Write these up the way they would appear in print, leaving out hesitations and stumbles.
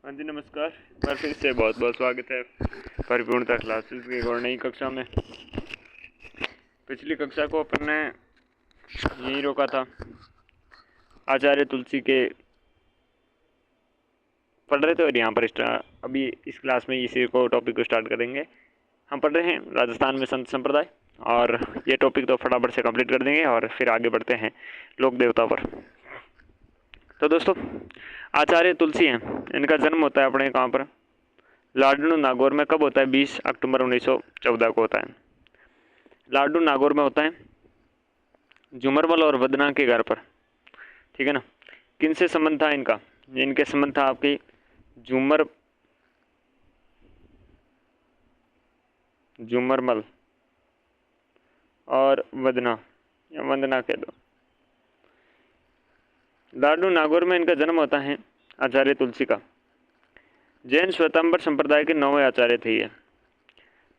हाँ जी नमस्कार। एक बार फिर से बहुत बहुत स्वागत है परिपूर्णता क्लासेस की एक और नई कक्षा में। पिछली कक्षा को अपन ने यहीं रोका था, आचार्य तुलसी के पढ़ रहे थे और यहाँ पर अभी इस क्लास में इसी को टॉपिक को स्टार्ट करेंगे। हम पढ़ रहे हैं राजस्थान में संत संप्रदाय, और ये टॉपिक तो फटाफट से कंप्लीट कर देंगे और फिर आगे बढ़ते हैं लोक देवता पर। तो दोस्तों, आचार्य तुलसी हैं, इनका जन्म होता है अपने कहाँ पर, लाडनू नागौर में। कब होता है? 20 अक्टूबर 1914 को होता है। लाडनू नागौर में होता है, झुमरमल और वदना के घर पर। ठीक है ना। किन से संबंध था इनका? इनके संबंध था आपकी झुमरमल और वदना, या वंदना कह दो। लाडनू नागौर में इनका जन्म होता है आचार्य तुलसी का। जैन श्वेतांबर संप्रदाय के 9वें आचार्य थे ये।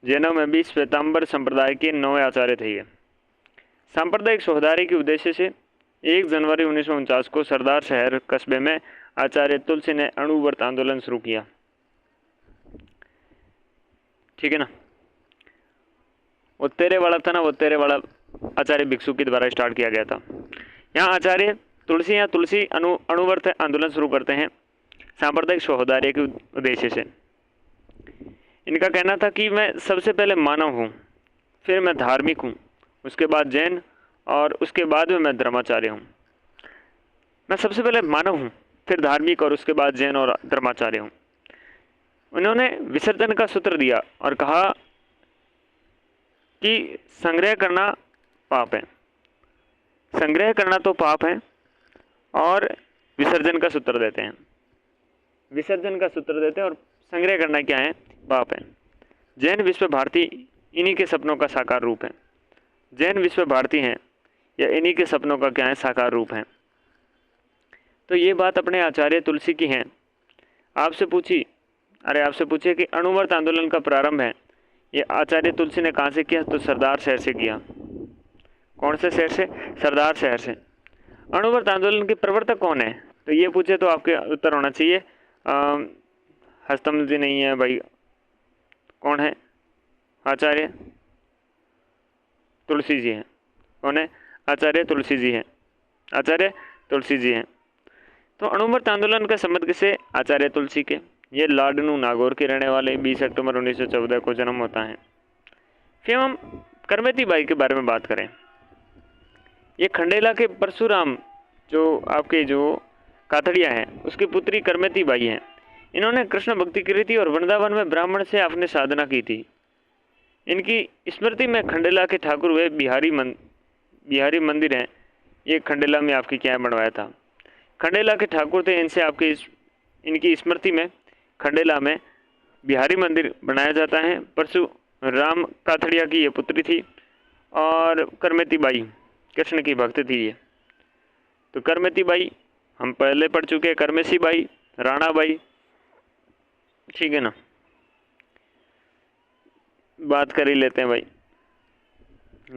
जैनों में भी श्वेतांबर संप्रदाय के 9वें आचार्य थे ये। सांप्रदायिक सौहार्द के उद्देश्य से 1 जनवरी 1949 को सरदार शहर कस्बे में आचार्य तुलसी ने अणुव्रत आंदोलन शुरू किया। ठीक है ना। वो तेरे वाला था ना, वो तेरे वाला आचार्य भिक्षु के द्वारा स्टार्ट किया गया था। यहाँ आचार्य तुलसी या तुलसी अणुव्रत आंदोलन शुरू करते हैं सांप्रदायिक सौहार्द के उद्देश्य से। इनका कहना था कि मैं सबसे पहले मानव हूँ, फिर मैं धार्मिक हूँ, उसके बाद जैन, और उसके बाद में मैं धर्माचार्य हूँ। मैं सबसे पहले मानव हूँ, फिर धार्मिक, और उसके बाद जैन और धर्माचार्य हूँ। उन्होंने विसर्जन का सूत्र दिया और कहा कि संग्रह करना पाप है, संग्रह करना तो पाप है, और विसर्जन का सूत्र देते हैं। विसर्जन का सूत्र देते हैं और संग्रह करना क्या है? पाप है। जैन विश्व भारती इन्हीं के सपनों का साकार रूप है। जैन विश्व भारती हैं या इन्हीं के सपनों का क्या है? साकार रूप है। तो ये बात अपने आचार्य तुलसी की है। आपसे पूछिए कि अणुव्रत आंदोलन का प्रारंभ है, ये आचार्य तुलसी ने कहाँ से किया? तो सरदार शहर से किया। कौन से शहर से? सरदार शहर से। अणुव्रत आंदोलन के प्रवर्तक कौन है? तो ये पूछे तो आपके उत्तर होना चाहिए हस्तम जी नहीं है भाई, कौन है? आचार्य तुलसी जी हैं। कौन है? आचार्य तुलसी जी हैं। आचार्य तुलसी जी हैं। तो अणुव्रत आंदोलन का संबंध किसे? आचार्य तुलसी के। ये लाडनू नागौर के रहने वाले, 20 अक्टूबर 1914 को जन्म होता है। फिर हम करमेती बाई के बारे में बात करें। ये खंडेला के परशुराम जो काथड़िया हैं, उसकी पुत्री करमेती बाई हैं। इन्होंने कृष्ण भक्ति की थी और वृंदावन में ब्राह्मण से आपने साधना की थी। इनकी स्मृति में खंडेला के ठाकुर वे बिहारी मंदिर हैं, ये खंडेला में आपकी क्या बनवाया था? खंडेला के ठाकुर थे, इनसे इनकी स्मृति में खंडेला में बिहारी मंदिर बनाया जाता है। परशुराम काथड़िया की ये पुत्री थी, और करमेती बाई कृष्ण की भक्त थी ये। तो करमेती बाई हम पहले पढ़ चुके हैं, करमेसी बाई, राणा बाई। ठीक है ना। बात कर ही लेते हैं भाई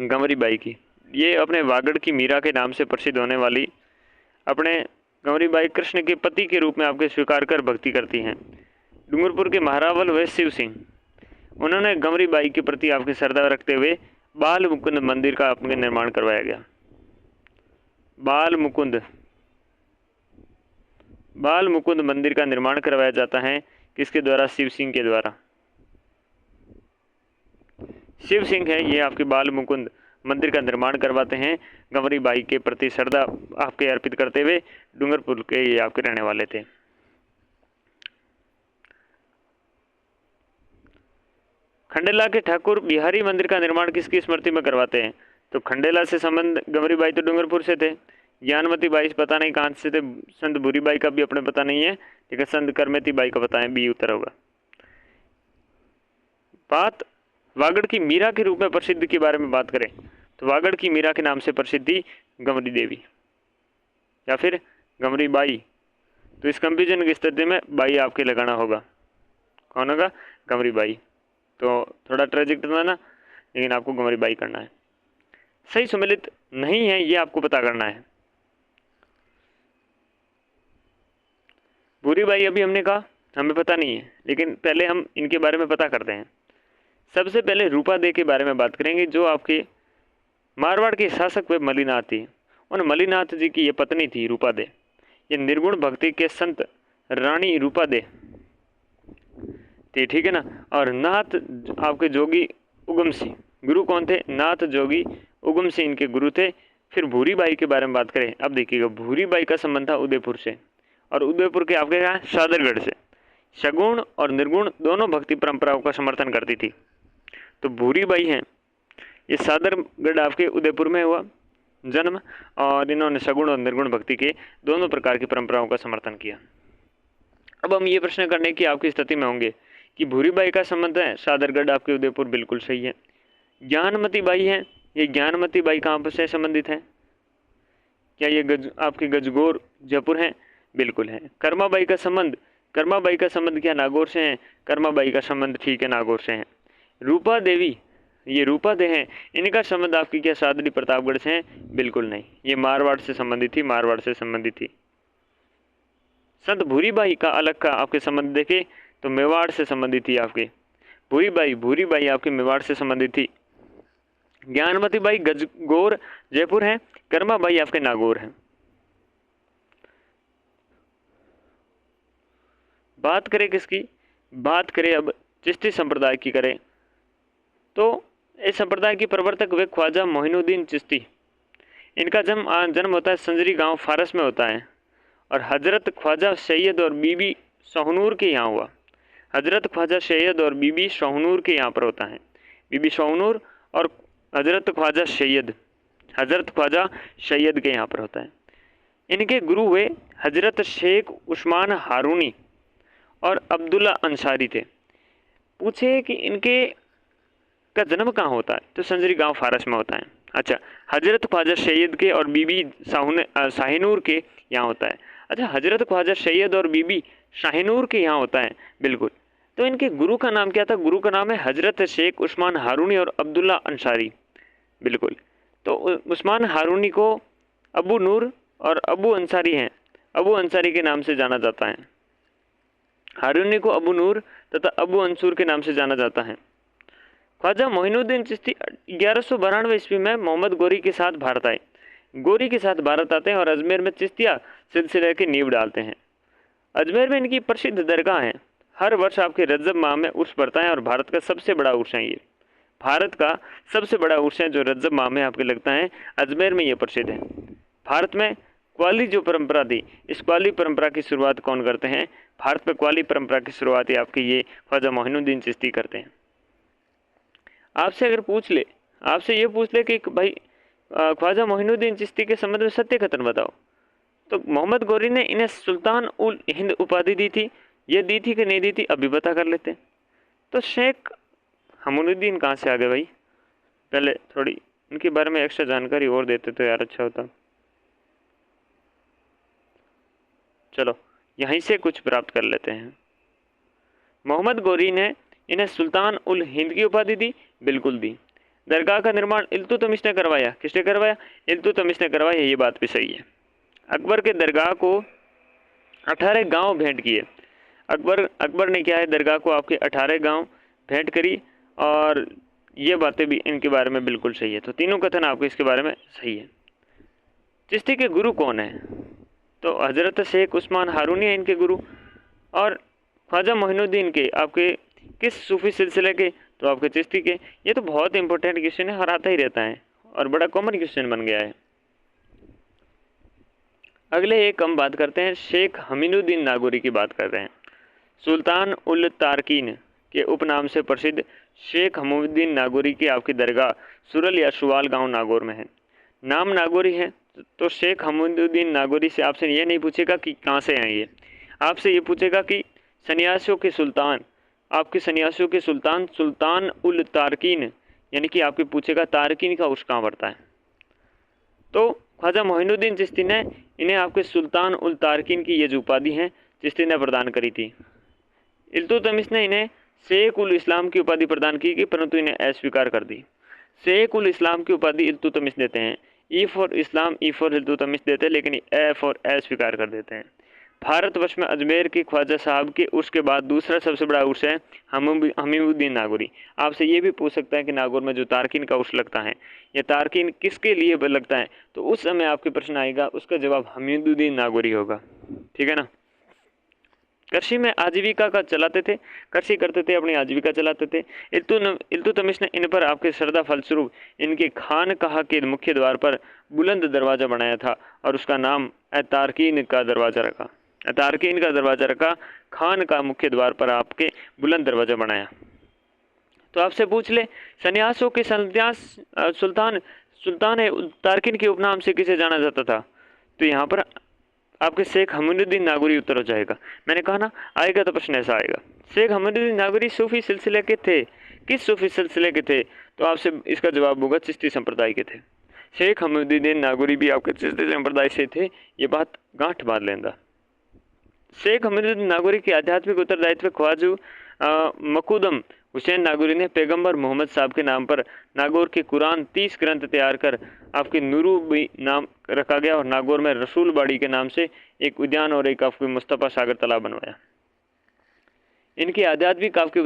गंवरी बाई की। ये अपने वागड़ की मीरा के नाम से प्रसिद्ध होने वाली अपने गंवरी बाई कृष्ण के पति के रूप में आपके स्वीकार कर भक्ति करती हैं। डूंगरपुर के महारावल व शिव सिंह, उन्होंने गंवरी बाई के प्रति आपकी श्रद्धा रखते हुए बाल मुकुंद मंदिर का आपके निर्माण करवाया गया। बाल मुकुंद मंदिर का निर्माण करवाया जाता है किसके द्वारा? शिव सिंह के द्वारा। शिव सिंह है, ये आपके बाल मुकुंद मंदिर का निर्माण करवाते हैं गंवरी बाई के प्रति श्रद्धा आपके अर्पित करते हुए। डूंगरपुर के ये आपके रहने वाले थे। खंडेला के ठाकुर बिहारी मंदिर का निर्माण किसकी स्मृति में करवाते हैं? तो खंडेला से संबंध गंवरी बाई तो डूंगरपुर से थे, ज्ञानवती बाई पता नहीं कहाँ से थे, संत भूरी बाई का भी अपने पता नहीं है, लेकिन संत करमेती बाई का पता है, बी उत्तर होगा। बात वागड़ की मीरा के रूप में प्रसिद्ध के बारे में बात करें तो वागड़ की मीरा के नाम से प्रसिद्धि गंवरी देवी या फिर गंवरी बाई। तो इस कंफ्यूजन की स्थिति में बाई आपके लगाना होगा। कौन होगा? गंवरी बाई। तो थोड़ा ट्रेजिक था ना, लेकिन आपको गंवरी बाई करना है। सही सुमेलित नहीं है ये आपको पता करना है। भूरी बाई अभी हमने कहा हमें पता नहीं है, लेकिन पहले हम इनके बारे में पता करते हैं। सबसे पहले रूपादे के बारे में बात करेंगे, जो आपके मारवाड़ के शासक वे मलिनाथ थी। उन मलिनाथ जी की ये पत्नी थी रूपादे। ये निर्गुण भक्ति के संत रानी रूपादे थी, ठीक है ना। और नाथ आपके जोगी उगम सिंह, गुरु कौन थे? नाथ जोगी उगम सिंह इनके गुरु थे। फिर भूरी बाई के बारे में बात करें, अब देखिएगा भूरी बाई का संबंध था उदयपुर से, और उदयपुर के आपके यहाँ सादरगढ़ से। सगुण और निर्गुण दोनों भक्ति परंपराओं का समर्थन करती थी। तो भूरी बाई हैं, ये सादरगढ़ आपके उदयपुर में हुआ जन्म, और इन्होंने सगुण और निर्गुण भक्ति के दोनों प्रकार की परंपराओं का समर्थन किया। अब हम ये प्रश्न करने की आपकी स्थिति में होंगे कि भूरी बाई का संबंध है सादरगढ़ आपके उदयपुर, बिल्कुल सही है। ज्ञानमती बाई है, ये ज्ञानमती बाई कहाँ से संबंधित है? क्या ये आपके गजगोर जयपुर हैं? बिल्कुल है। कर्माबाई का संबंध, कर्माबाई का संबंध क्या नागौर से है? कर्माबाई का संबंध ठीक है नागौर से है। रूपा देवी, ये रूपा दे हैं, इनका संबंध आपकी क्या सादरी प्रतापगढ़ से है? बिल्कुल नहीं, ये मारवाड़ से संबंधित थी, मारवाड़ से संबंधित थी। संत भूरीबाई का अलग का आपके संबंध देखे तो मेवाड़ से संबंधित थी आपके। भूरी बाई आपके मेवाड़ से संबंधित थी। ज्ञानमती बाई गजगोर जयपुर है, कर्मा बाई आपके नागौर हैं। बात करें किसकी? बात करें अब चिश्ती संप्रदाय की करें तो इस संप्रदाय के प्रवर्तक वे ख्वाजा मोइनुद्दीन चिश्ती। इनका जन्म होता है संजरी गांव फारस में होता है, और हजरत ख्वाजा सैयद और बीबी शाहनूर के यहाँ हुआ। हजरत ख्वाजा सैयद और बीबी शाहनूर के यहाँ पर होता है। बीबी शाहनूर और हजरत ख्वाजा सैयद, हजरत ख्वाजा सैयद के यहाँ पर होता है। इनके गुरु हुए हजरत शेख उस्मान हारूनी और अब्दुल्ला अंसारी थे। पूछे कि इनके का जन्म कहाँ होता है, तो संजरी गांव फारस में होता है। अच्छा, हजरत ख्वाजा सैयद के और बीबी शाहनूर के यहाँ होता है। अच्छा, हजरत ख्वाजा सैयद और बीबी शाहनूर के यहाँ होता है, बिल्कुल। तो इनके गुरु का नाम क्या था? गुरु का नाम है हजरत शेख उस्मान हारूनी और अब्दुल्ला अंसारी, बिल्कुल। तो उस्मान हारूनी को अबू नूर और अबू अंसारी हैं, अबू अंसारी के नाम से जाना जाता है। हारूनी को अबू नूर तथा अबू अंसूर के नाम से जाना जाता है। ख्वाजा मोइनुद्दीन चिश्ती 1192 ईस्वी में मोहम्मद गोरी के साथ भारत आए। गोरी के साथ भारत आते हैं और अजमेर में चिश्तिया सिलसिले की नींव डालते हैं। अजमेर में इनकी प्रसिद्ध दरगाह है। हर वर्ष आपके रजब माह में उर्स पड़ता है, और भारत का सबसे बड़ा उर्स है ये। भारत का सबसे बड़ा उर्स है जो रजब माह में आपके लगता है, अजमेर में ये प्रसिद्ध है। भारत में क्वाली जो परंपरा थी, इस क्वाली परंपरा की शुरुआत कौन करते हैं? भारत में क्वाली परंपरा की शुरुआत आपके ये ख्वाजा मोइनुद्दीन चिश्ती करते हैं। आपसे अगर पूछ ले, आपसे ये पूछ ले कि भाई ख्वाजा मोइनुद्दीन चिश्ती के संबंध में सत्य कथन बताओ, तो मोहम्मद गोरी ने इन्हें सुल्तान उल हिंद उपाधि दी थी। ये दी थी कि नहीं दी थी, अभी पता कर लेते हैं। तो शेख हमूनुद्दीन कहाँ से आ गए भाई? पहले थोड़ी इनके बारे में एक्स्ट्रा जानकारी और देते तो यार अच्छा होता। चलो यहीं से कुछ प्राप्त कर लेते हैं। मोहम्मद गोरी ने इन्हें सुल्तान उल हिंद की उपाधि दी, बिल्कुल दी। दरगाह का निर्माण इल्तुतमिश ने करवाया। किसने करवाया? इल्तुतमिश ने करवाया, ये बात भी सही है। अकबर के दरगाह को 18 गांव भेंट किए। अकबर ने क्या है, दरगाह को आपके 18 गांव भेंट करी, और ये बातें भी इनके बारे में बिल्कुल सही है। तो तीनों कथन आपके इसके बारे में सही है। चिश्ती के गुरु कौन है? तो हजरत शेख उस्मान हारूनी है इनके गुरु। और ख्वाजा मोइनुद्दीन के आपके किस सूफी सिलसिले के? तो आपके चिश्ती के। ये तो बहुत इंपॉर्टेंट क्वेश्चन है और आता ही रहता है, और बड़ा कॉमन क्वेश्चन बन गया है। अगले एक हम बात करते हैं, शेख हमीनुद्दीन नागौरी की बात कर रहे हैं। सुल्तान उल तारकीन के उपनाम से प्रसिद्ध शेख हमीनुद्दीन नागौरी की आपकी दरगाह सुरल या शुवाल गांव नागौर में है। नाम नागौरी है, तो शेख हमीनुद्दीन नागौरी से आपसे ये नहीं पूछेगा कि कहाँ से आए, ये आपसे ये पूछेगा कि सन्यासियों के सुल्तान, आपके सन्यासियों के सुल्तान सुल्तान उल तारकीन, यानी कि आपके पूछेगा तारकीन का उर्स कहाँ पड़ता है। तो ख्वाजा मोइनुद्दीन चिश्ती ने इन्हें आपके सुल्तान उल तारकीन की ये जो उपाधि है चिश्ती ने प्रदान करी थी। इल्तुतमिश ने इन्हें शेख उल इस्लाम की उपाधि प्रदान की, परंतु इन्हें अस्वीकार कर दी। शेख उल इस्लाम की उपाधि इल्तुतमिश देते हैं, E for Islam, E for Iltutmish देते हैं, लेकिन ए फॉर अस्वीकार कर देते हैं। भारतवर्ष में अजमेर के ख्वाजा साहब के उर्स के बाद दूसरा सबसे बड़ा उर्स है हमीमुद्दीन नागौरी। आपसे ये भी पूछ सकता है कि नागौर में जो तारकीन का उर्स लगता है, ये तारकीन किसके लिए लगता है, तो उस समय आपके प्रश्न आएगा, उसका जवाब हमीमुद्दीन नागौरी होगा। ठीक है ना। कृषि में आजीविका का चलाते थे, कृषि करते थे, अपनी आजीविका चलाते थे। इल्तुतमिश ने इन पर आपके श्रद्धा फलस्वरूप इनके खानकाह के मुख्य द्वार पर बुलंद दरवाजा बनाया था और उसका नाम तारकीन का दरवाजा रखा। तारकीन का दरवाजा रखा, खान का मुख्य द्वार पर आपके बुलंद दरवाजा बनाया। तो आपसे पूछ ले, सन्यासों के सुल्तान सुल्तान तारकीन के उपनाम से किसे जाना जाता था, तो यहाँ पर आपके शेख हमीमुद्दीन नागौरी उत्तर हो जाएगा। मैंने कहा ना आएगा तो प्रश्न ऐसा आएगा। शेख हमीमुद्दीन नागौरी सूफी सिलसिले के थे। किस सूफी सिलसिले के थे, तो आपसे इसका जवाब होगा चिश्ती संप्रदाय के थे। शेख हमीमुद्दीन नागौरी भी आपके चिश्ती संप्रदाय से थे, ये बात गांठ बांध लेंदा। शेख हमीमुद्दीन नागौरी के आध्यात्मिक उत्तरदायित्व ख्वाजू मकूदम हुसैन नागौरी ने पैगंबर मोहम्मद साहब के नाम पर नागौर के कुरान 30 ग्रंथ तैयार कर आपके नूरूबी नाम रखा गया और नागौर में रसूल बाड़ी के नाम से एक उद्यान और एक आपके मुस्तफ़ा सागर तालाब बनवाया। इनके आध्यात्मिक आपके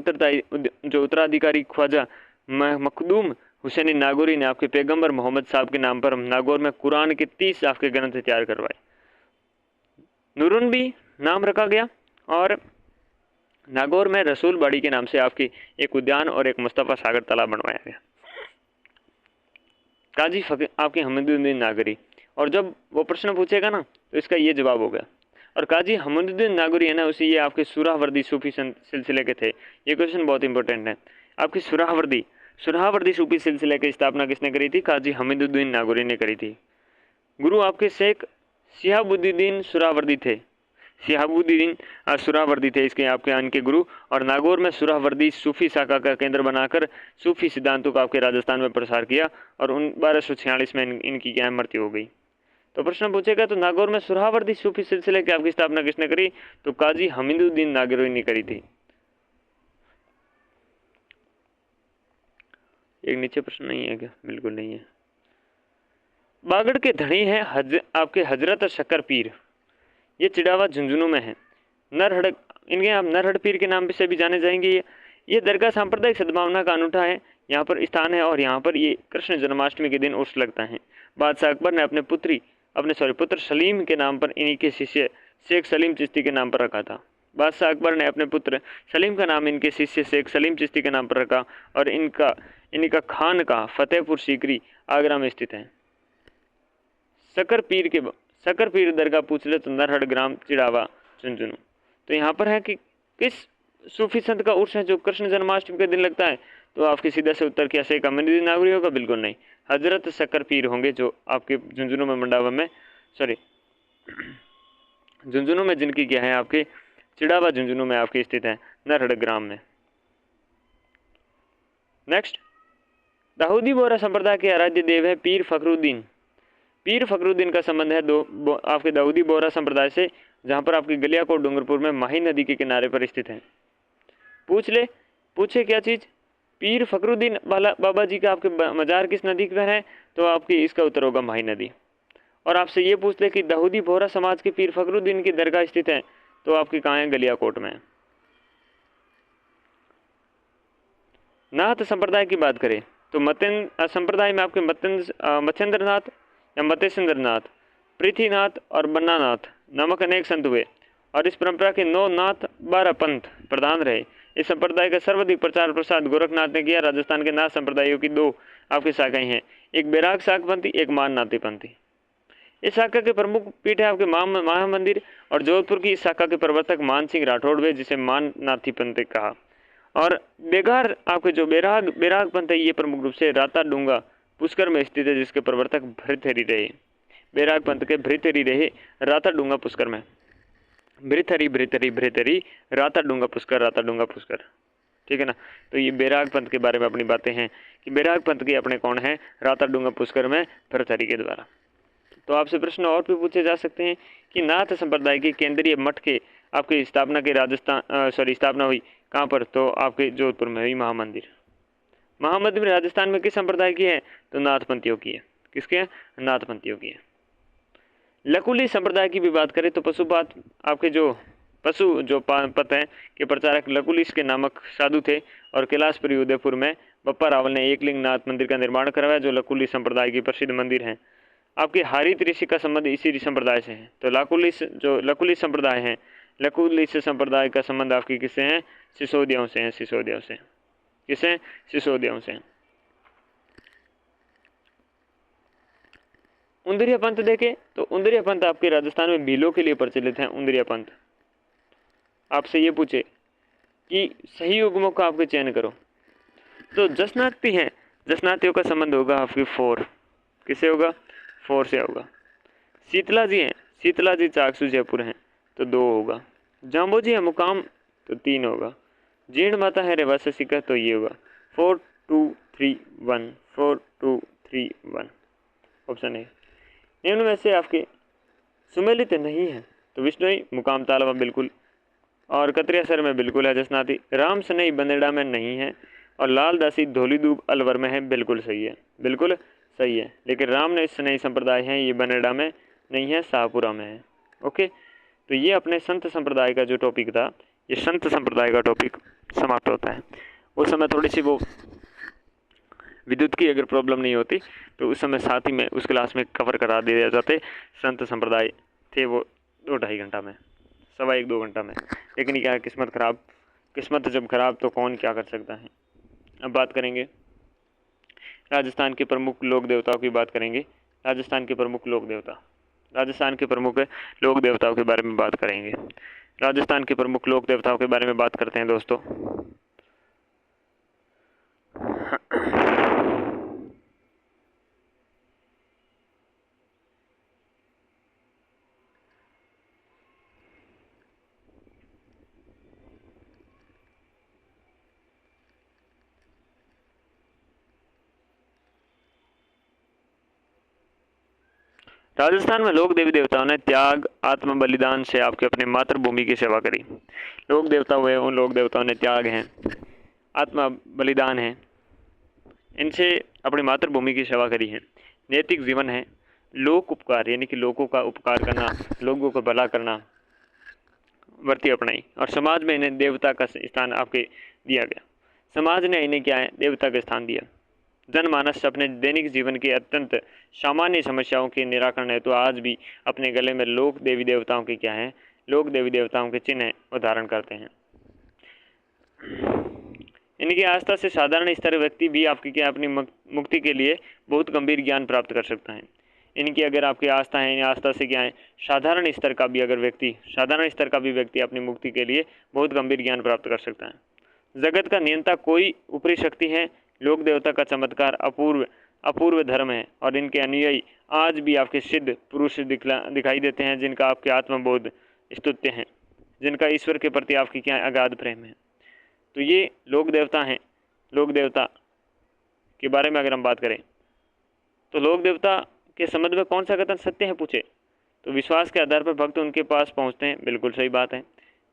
उत्तराधिकारी ख्वाजा मखदूम हुसैन नागौरी ने आपके पैगंबर मोहम्मद साहब के नाम पर नागौर में कुरान के 30 आपके ग्रंथ तैयार करवाए। नूरुनबी नाम रखा गया और नागौर में रसूल बाड़ी के नाम से आपकी एक उद्यान और एक मुस्तफ़ा सागर तालाब बनवाया गया। काजी आपके हमीमुद्दीन नागौरी, और जब वो प्रश्न पूछेगा ना तो इसका ये जवाब होगा। और काजी हमीमुद्दीन नागौरी है ना, उसी ये आपके सुरावर्दी सूफी सिलसिले के थे। ये क्वेश्चन बहुत इंपॉर्टेंट है। आपकी सुरावर्दी सूफी सिलसिले की स्थापना किसने करी थी, काजी हमीमुद्दीन नागौरी ने करी थी। गुरु आपके शेख शिहाबुद्दीन सुरावर्दी थे। शिहाबुद्दीन सुरावर्दी थे इसके आपके इनके गुरु, और नागौर में सुरावर्दी सूफी शाखा का केंद्र बनाकर सूफी सिद्धांतों का आपके राजस्थान में प्रसार किया और 1246 में इनकी क्या मृत्यु हो गई। तो प्रश्न पूछेगा तो नागौर में सुरावर्दी सूफी सिलसिले की आपकी स्थापना किसने करी, तो काजी हमीमुद्दीन नागौरी ने करी थी। एक नीचे प्रश्न नहीं है क्या, बिल्कुल नहीं है। बागड़ के धनी है आपके हजरत शक्कर पीर, ये चिड़ावा झुंझुनू में है। नरहड़, इनके आप नरहड़ पीर के नाम से भी जाने जाएंगे। ये दरगाह सांप्रदायिक सद्भावना का अनूठा है, यहाँ पर स्थान है और यहाँ पर ये कृष्ण जन्माष्टमी के दिन उर्स लगता है। बादशाह अकबर ने अपने पुत्र सलीम के नाम पर इन्हीं के शिष्य शेख सलीम चिश्ती के नाम पर रखा था। बादशाह अकबर ने अपने पुत्र सलीम का नाम इनके शिष्य शेख सलीम चिश्ती के नाम पर रखा और इनका खान का फतेहपुर सीकरी आगरा में स्थित है। शक्कर पीर दरगाह पूछ ले तो नरहड़ ग्राम चिड़ावा झुंझुनू। तो यहाँ पर है कि किस सूफी संत का उर्स है जो कृष्ण जन्माष्टमी के दिन लगता है, तो आपके सीधा से उत्तर क्या शेख हमीमुद्दीन नागौरी होगा, बिल्कुल नहीं, हजरत शक्कर पीर होंगे जो आपके झुंझुनू में झुंझुनू में जिनकी क्या है आपके चिड़ावा झुंझुनू में आपकी स्थित है, नरहड़ ग्राम में। नेक्स्ट, दाऊदी बोहरा संप्रदाय के आराध्य देव है पीर फखरुद्दीन। पीर फखरुद्दीन का संबंध है आपके दाऊदी बोहरा संप्रदाय से, जहाँ पर आपकी गलियाकोट डूंगरपुर में माही नदी के किनारे पर स्थित है। पूछे क्या चीज़, पीर फखरुद्दीन बाबा जी का आपके मजार किस नदी पर है, तो आपकी इसका उत्तर होगा माही नदी। और आपसे ये पूछ ले कि दाऊदी बोहरा समाज के पीर फखरुद्दीन की दरगाह स्थित है, तो आपकी कहाँ है, गलियाकोट में। नाथ संप्रदाय की बात करें तो संप्रदाय में आपके मत्स्येंद्रनाथ या मतेशेंद्रनाथ, पृथ्वीनाथ और बन्नानाथ नामक अनेक संत हुए और इस परंपरा के 9 नाथ 12 पंथ प्रधान रहे। इस संप्रदाय का सर्वाधिक प्रचार प्रसार गोरखनाथ ने किया। राजस्थान के नाथ संप्रदायों की 2 आपकी शाखाएं हैं, एक बैराग शाखपंथी, एक माननाथी पंथी। इस शाखा के प्रमुख पीठ है आपके महा मंदिर और जोधपुर की इस शाखा के प्रवर्तक मान सिंह राठौड़ हुए, जिसे माननाथी पंथी कहा। और बेगार आपके जो बैराग पंथ है, ये प्रमुख रूप से राता डूंगा पुष्कर में स्थित है, जिसके प्रवर्तक भृतहरि रहे। बैराग पंथ के भृतहरि रहे राता डूंगा पुष्कर में। भृतहरि राता डूंगा पुष्कर, ठीक है ना। तो ये बैराग पंथ के बारे में अपनी बातें हैं कि बैराग पंथ के अपने कौन है, राता डूंगा पुष्कर में भृतहरि के द्वारा। तो आपसे प्रश्न और भी पूछे जा सकते हैं कि नाथ संप्रदाय के केंद्रीय मठ के आपकी स्थापना के स्थापना हुई कहाँ पर, तो आपके जोधपुर में हुई महामंदिर राजस्थान में किस संप्रदाय की है, तो नाथपंथियों की है। किसके हैं, नाथपंथियों की है। लकुली संप्रदाय की भी बात करें तो पशुपात आपके जो पशु जो पत हैं के प्रचारक लकुलिश के नामक साधु थे और कैलाशपुरी उदयपुर में बप्पा रावल ने एकलिंग नाथ मंदिर का निर्माण करवाया जो लकुली संप्रदाय की प्रसिद्ध मंदिर है। आपके हारित ऋषि का संबंध इसी संप्रदाय से है। तो लकुलिश संप्रदाय है, लकुलिश संप्रदाय का संबंध आपकी किससे है? सिसोदियों से है। सिसोदियों से किसे? सिसोदियों से। उंदरिया पंथ देखे तो उंदरिया पंथ आपके राजस्थान में भीलों के लिए प्रचलित है। उंदरिया पंथ आपसे ये पूछे कि सही युग्मों का आपके चयन करो तो जसनाती हैं, जसनातियों का संबंध होगा आपकी 4, किसे होगा? 4 से होगा। शीतला जी हैं, शीतला जी चाकसू जयपुर हैं तो 2 होगा। जाम्बो जी है मुकाम तो 3 होगा। जीर्ण माता है रेवासा सिका तो ये होगा 4 2 3 1, 4 2 3 1 ऑप्शन है। निम्न में से आपके सुमेलित नहीं है तो विष्णुई मुकाम तालवा बिल्कुल, और कतरियासर में बिल्कुल है जसनाती। राम सनई बंदेड़ा में नहीं है और लाल दासी धोलीदूब अलवर में है, बिल्कुल सही है, बिल्कुल सही है। लेकिन राम ने सनई संप्रदाय है ये बंदेड़ा में नहीं है, शाहपुरा में है। ओके, तो ये अपने संत संप्रदाय का जो टॉपिक था, ये संत संप्रदाय का टॉपिक समाप्त होता है। उस समय थोड़ी सी वो विद्युत की अगर प्रॉब्लम नहीं होती तो उस समय साथ ही में उस क्लास में कवर करा दिए जाते। संत संप्रदाय थे वो 2-2.5 घंटा में, 1.25-2 घंटा में। लेकिन क्या किस्मत खराब, किस्मत जब खराब तो कौन क्या कर सकता है। अब बात करेंगे राजस्थान के प्रमुख लोक देवताओं की बात करेंगे। राजस्थान के प्रमुख लोक देवता, राजस्थान के प्रमुख लोक देवताओं के बारे में बात करेंगे। राजस्थान के प्रमुख लोक देवताओं के बारे में बात करते हैं दोस्तों। राजस्थान में लोक देवी देवताओं ने त्याग आत्म बलिदान से आपके अपने मातृभूमि की सेवा करी। लोक देवता हुए उन लोक देवताओं ने त्याग है, आत्मा बलिदान है, इनसे अपनी मातृभूमि की सेवा करी है। नैतिक जीवन है, लोक उपकार यानी कि लोगों का उपकार करना, लोगों को भला करना वर्ती अपनाई, और समाज में इन्हें देवता का स्थान आपके दिया गया। समाज ने इन्हें क्या है? देवता का स्थान दिया। जनमानस अपने दैनिक जीवन की अत्यंत सामान्य समस्याओं के निराकरण हेतु आज भी अपने गले में लोक देवी देवताओं के क्या है? लोक देवी देवताओं के चिन्ह वो धारण करते हैं। इनकी आस्था से साधारण स्तर व्यक्ति भी आपकी क्या अपनी मुक्ति के लिए बहुत गंभीर ज्ञान प्राप्त कर सकता है। इनकी अगर आपकी आस्था है, आस्था से क्या है? साधारण स्तर का भी अगर व्यक्ति, साधारण स्तर का भी व्यक्ति अपनी मुक्ति के लिए बहुत गंभीर ज्ञान प्राप्त कर सकता है। जगत का नियंता कोई ऊपरी शक्ति है। लोक देवता का चमत्कार अपूर्व धर्म है और इनके अनुयायी आज भी आपके सिद्ध पुरुष दिखाई देते हैं जिनका आपके आत्मबोध स्तुत्य है, जिनका ईश्वर के प्रति आपकी क्या अगाध प्रेम है। तो ये लोक देवता हैं। लोक देवता के बारे में अगर हम बात करें तो लोक देवता के संबंध में कौन सा कथन सत्य है पूछे तो विश्वास के आधार पर भक्त उनके पास पहुंचते हैं, बिल्कुल सही बात है।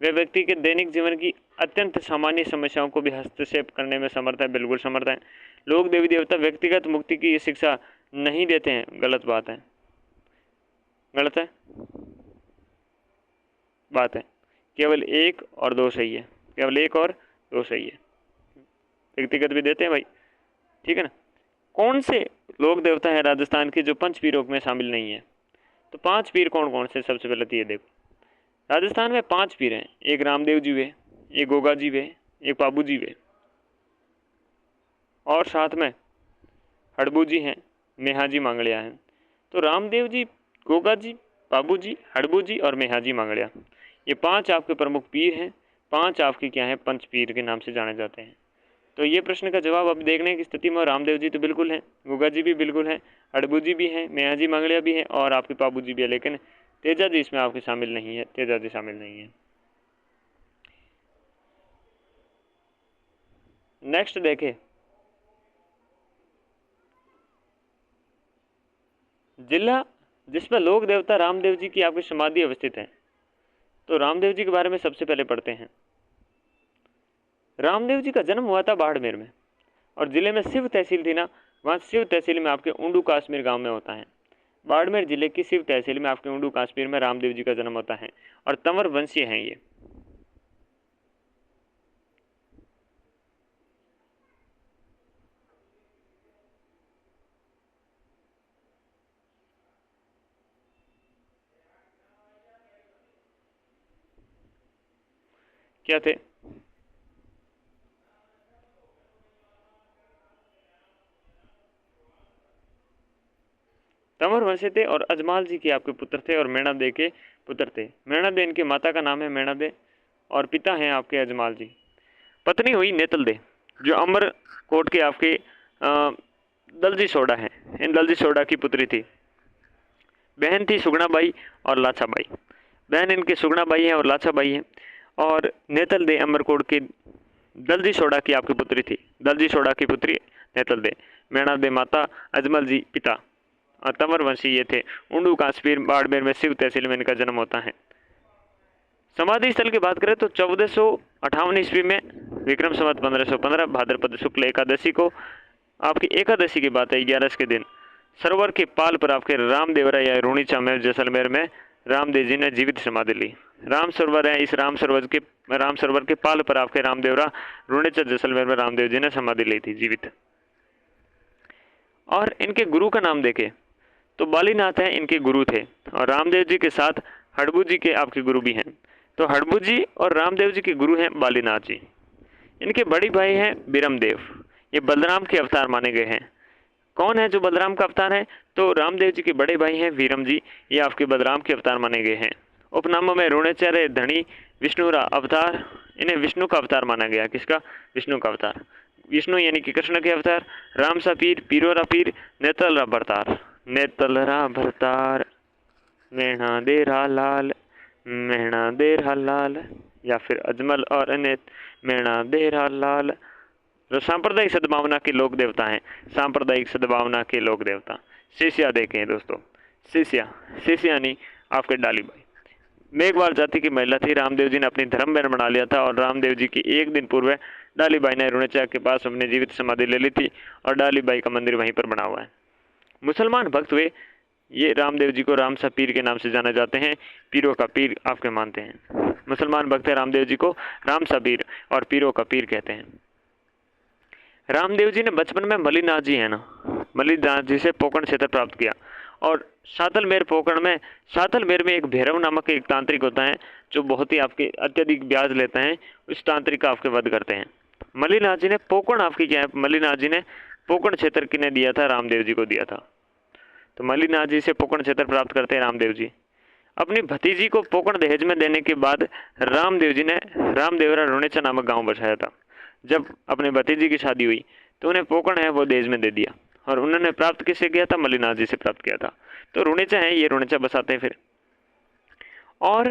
वे व्यक्ति के दैनिक जीवन की अत्यंत सामान्य समस्याओं को भी हस्तक्षेप करने में समर्थ है, बिल्कुल समर्थ है। लोक देवी देवता व्यक्तिगत मुक्ति की शिक्षा नहीं देते हैं, गलत बात है, गलत है बात है। केवल 1 और 2 सही है, केवल 1 और 2 सही है। व्यक्तिगत भी देते हैं भाई, ठीक है ना। कौन से लोक देवता है राजस्थान के जो पंच पीरों में शामिल नहीं है? तो 5 पीर कौन कौन से? सबसे पहले तो ये देखो, राजस्थान में 5 पीर हैं। एक रामदेव जी वे, एक गोगा जी वे, एक पाबू जी वे, और साथ में हड़बू जी हैं, मेहा जी मांगड़िया हैं। तो रामदेव जी, गोगा जी, पाबू जी, हड़बू जी और मेहा जी मांगड़िया, ये 5 आपके प्रमुख पीर हैं। 5 आपके क्या हैं? पंच पीर के नाम से जाने जाते हैं। तो ये प्रश्न का जवाब अब देखने की स्थिति में रामदेव जी तो बिल्कुल हैं, गोगा जी भी बिल्कुल हैं, हड़बू जी भी हैं, मेहा जी मांगड़िया भी हैं और आपके पाबू जी भी है। लेकिन तेजा जी इसमें आपके शामिल नहीं है, तेजा जी शामिल नहीं है। नेक्स्ट देखें, जिला जिसमें लोक देवता रामदेव जी की आपकी समाधि अवस्थित है। तो रामदेव जी के बारे में सबसे पहले पढ़ते हैं। रामदेव जी का जन्म हुआ था बाड़मेर में और जिले में शिव तहसील थी ना, वहाँ शिव तहसील में आपके ऊंडू काश्मीर गांव में होता है। बाड़मेर जिले की शिव तहसील में आपके उंडू कश्मीर में रामदेव जी का जन्म होता है और तंवर वंशीय हैं ये। क्या थे? तंवर वंशी थे और अजमाल जी के आपके पुत्र थे और मेणादे के पुत्र थे। मेणादे इनकी माता का नाम है मेणादे और पिता हैं आपके अजमाल जी। पत्नी हुई नेतलदे जो अमरकोट के आपके दलजी सोडा है, इन दलजी सोडा की पुत्री थी। बहन थी सुगुणाबाई और लाछाबाई। बहन इनके सुगुणाबाई है और लाछाबाई है। और नेतल दे अमरकोट की दलजी सोडा की आपकी पुत्री थी। दलजी सोडा की पुत्री नेतल दे, मेणा दे माता, अजमल जी पिता और तंवर वंशी ये थे। उंडू कश्मीर बाड़मेर में शिव तहसील में इनका जन्म होता है। समाधि स्थल की बात करें तो 1458 ईस्वी में विक्रम संवत 1515 भाद्रपद शुक्ल एकादशी को आपकी एकादशी की बात है 11 के दिन सरोवर के पाल पर आपके रामदेवरा या रूणीचा में जैसलमेर में रामदेव जी ने जीवित समाधि ली। राम सरोवर है, इस राम सरोवर के पाल पर आपके रामदेवरा रूणीचा जैसलमेर में रामदेव जी ने समाधि ली थी जीवित। और इनके गुरु का नाम देखें तो बालीनाथ है इनके गुरु थे और रामदेव जी के साथ हड़बू जी के आपके गुरु भी हैं। तो हड़बू जी और रामदेव जी के गुरु हैं बालीनाथ जी। इनके बड़े भाई हैं बीरमदेव, ये बलराम के अवतार माने गए हैं। कौन है जो बलराम का अवतार है? तो रामदेव जी के बड़े भाई हैं वीरम जी, ये आपके बलराम के अवतार माने गए हैं। उपनामों में ऋणाचार्य, धनी, विष्णुरा अवतार, इन्हें विष्णु का अवतार माना गया। किसका? विष्णु का अवतार। विष्णु यानी कि कृष्ण के अवतार। राम सा पीर, पीरोरा पीर, नेतलरा भरतार, नेतलरा भरतार, मेणा देरा लाल, मेणा देरा लाल, या फिर अजमल और अनेत मेणा देरा लाल। जो सांप्रदायिक सद्भावना के लोक देवता हैं, सांप्रदायिक सद्भावना के लोक देवता। शिष्या देखें दोस्तों, शिष्या यानी आपके डालीबाई मेघवाल जाति की महिला थी। रामदेव जी ने अपनी धर्म बहन बना लिया था और रामदेव जी की एक दिन पूर्व डालीबाई ने रुणेचा के पास अपनी जीवित समाधि ले ली थी और डालीबाई का मंदिर वहीं पर बना हुआ है। मुसलमान भक्त हुए ये रामदेव जी को राम सा पीर के नाम से जाने जाते हैं, पीरों का पीर आपके मानते हैं। मुसलमान भक्त है रामदेव जी को राम सा पीर और पीरों का पीर कहते हैं। रामदेव जी ने बचपन में मलिनाथ जी है ना, मलिनाथ जी से पोकरण क्षेत्र प्राप्त किया और सातलमेर पोकरण में, सातलमेर में एक भैरव नामक एक तांत्रिक होता है जो बहुत ही आपके अत्यधिक ब्याज लेते हैं, उस तांत्रिक का आपके वध करते हैं। मलिनाथ जी ने पोकरण आपकी क्या है, मलिनाथ जी ने पोकरण क्षेत्र किन्हें दिया था? रामदेव जी को दिया था। तो मलिनाथ जी से पोकरण क्षेत्र प्राप्त करते हैं रामदेव जी। अपनी भतीजी को पोकरण दहेज में देने के बाद रामदेव जी ने रामदेवरा रुणेचा नामक गांव बसाया था। जब अपने भतीजी की शादी हुई तो उन्हें पोकरण है वो दहेज में दे दिया और उन्होंने प्राप्त किससे किया था? मलिनाथ जी से प्राप्त किया था। तो रुणेचा है, ये रुणेचा बसाते हैं फिर। और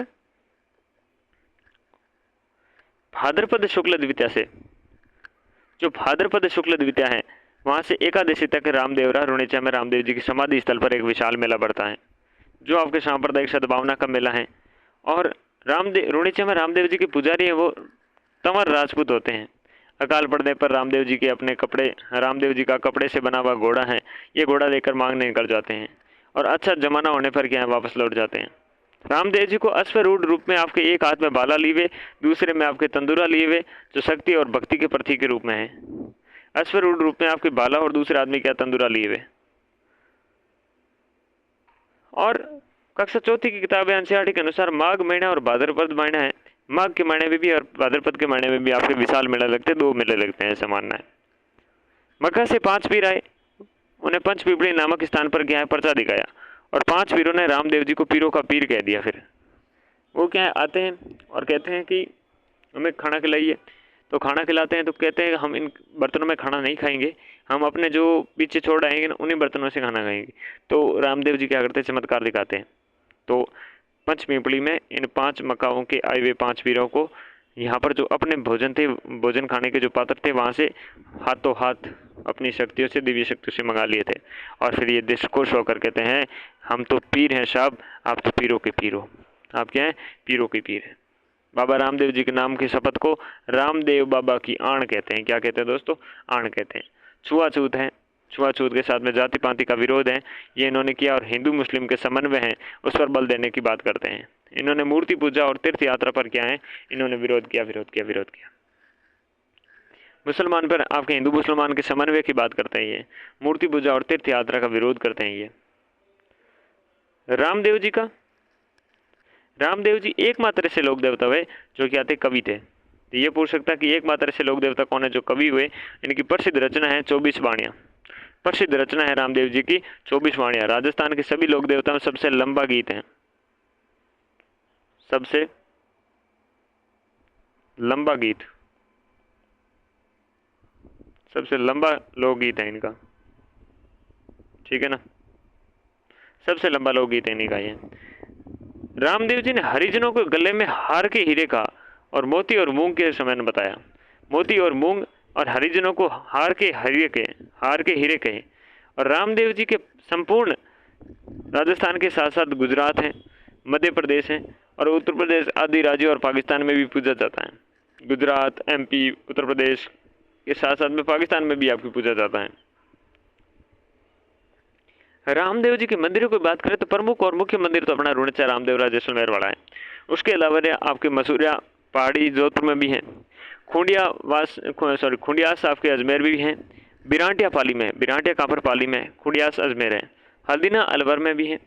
भाद्रपद शुक्ल द्वितीया से, जो भाद्रपद शुक्ल द्वितीया है वहां से एकादशी तक रामदेवरा रुणेचा में रामदेव जी की समाधि स्थल पर एक विशाल मेला बढ़ता है जो आपके सांप्रदायिक सद्भावना का मेला है। और रुणेचा में रामदेव जी के पुजारी है वो तंवर राजपूत होते हैं। अकाल पड़ने पर रामदेव जी के अपने कपड़े, रामदेव जी का कपड़े से बना हुआ घोड़ा है, ये घोड़ा लेकर मांगने निकल जाते हैं और अच्छा जमाना होने पर क्या है वापस लौट जाते हैं। रामदेव जी को अश्वरूढ़ रूप में आपके एक हाथ में बाला लिए हुए, दूसरे में आपके तंदूरा लिए हुए, जो शक्ति और भक्ति के प्रतीक के रूप में है। अश्वरूढ़ रूप में आपके बाला और दूसरे आदमी क्या तंदूरा लिए हुए। और कक्षा चौथी की किताब एनसीईआरटी के अनुसार माघ महीना और भाद्रपद महीना है, माघ के महीने में भी और भाद्रपद के महीने में भी आपके विशाल मेला लगते हैं, 2 मेले लगते हैं ऐसा मानना है। मक्का से 5 पीर आए, उन्हें पंचपीपड़ी नामक स्थान पर क्या है पर्चा दिखाया और 5 पीरों ने रामदेव जी को पीरों का पीर कह दिया। फिर वो क्या है आते हैं और कहते हैं कि हमें खाना खिलाइए, तो खाना खिलाते हैं तो कहते हैं हम इन बर्तनों में खाना नहीं खाएंगे, हम अपने जो पीछे छोड़ आएंगे ना उन्हीं बर्तनों से खाना खाएंगे। तो रामदेव जी क्या करते हैं, चमत्कार दिखाते हैं। तो पंचपीपड़ी में इन 5 मकाओं के आए हुए 5 पीरों को यहाँ पर जो अपने भोजन थे, भोजन खाने के जो पात्र थे वहाँ से हाथों हाथ अपनी शक्तियों से, दिव्य शक्तियों से मंगा लिए थे। और फिर ये देश खुश होकर कहते हैं हम तो पीर हैं साहब, आप तो पीरों के पीर हो। आप क्या हैं? पीरों के पीर हैं। बाबा रामदेव जी के नाम की शपथ को रामदेव बाबा की आण कहते हैं। क्या कहते हैं दोस्तों? आण कहते हैं। छुआछूत है, छुआछूत के साथ में जाति पाति का विरोध है, ये इन्होंने किया। और हिंदू मुस्लिम के समन्वय है उस पर बल देने की बात करते हैं। इन्होंने मूर्ति पूजा और तीर्थ यात्रा पर क्या है, इन्होंने विरोध किया। मुसलमान पर आपके हिंदू मुसलमान के समन्वय की बात करते हैं, ये मूर्ति पूजा और तीर्थ यात्रा का विरोध करते हैं। ये रामदेव जी एकमात्र ऐसे लोक देवता हुए जो क्या थे, कवि थे। तो ये पूछ सकता कि एकमात्र ऐसे लोक देवता कौन है जो कवि हुए। इनकी प्रसिद्ध रचना है 24 वाणियाँ। प्रसिद्ध रचना है रामदेव जी की 24 वाणियाँ। राजस्थान के सभी लोक देवताओं में सबसे लंबा गीत है, सबसे लंबा गीत, सबसे लंबा लोकगीत है इनका, ठीक है ना, सबसे लंबा लोकगीत है इन्हीं का ये। रामदेव जी ने हरिजनों को गले में हार के हीरे का और मोती और मूंग के समय ने बताया। मोती और मूंग और हरिजनों को हार के हीरे कहे। और रामदेव जी के संपूर्ण राजस्थान के साथ साथ गुजरात है, मध्य प्रदेश है और उत्तर प्रदेश आदि राज्यों और पाकिस्तान में भी पूजा जाता है। गुजरात, MP, उत्तर प्रदेश के साथ साथ में पाकिस्तान में भी आपकी पूजा जाता है। रामदेव जी के मंदिरों की बात करें तो प्रमुख और मुख्य मंदिर तो अपना रुणचा रामदेवरा जैसलमेर वाला है। उसके अलावा आपके मसूरिया पहाड़ी जोधपुर में भी हैं, खुंडियास आपके अजमेर में भी हैं, बिरांटिया पाली में, बिरांटिया कांपर पाली में, खुंडियास अजमेर है, हल्दीना अलवर में भी है,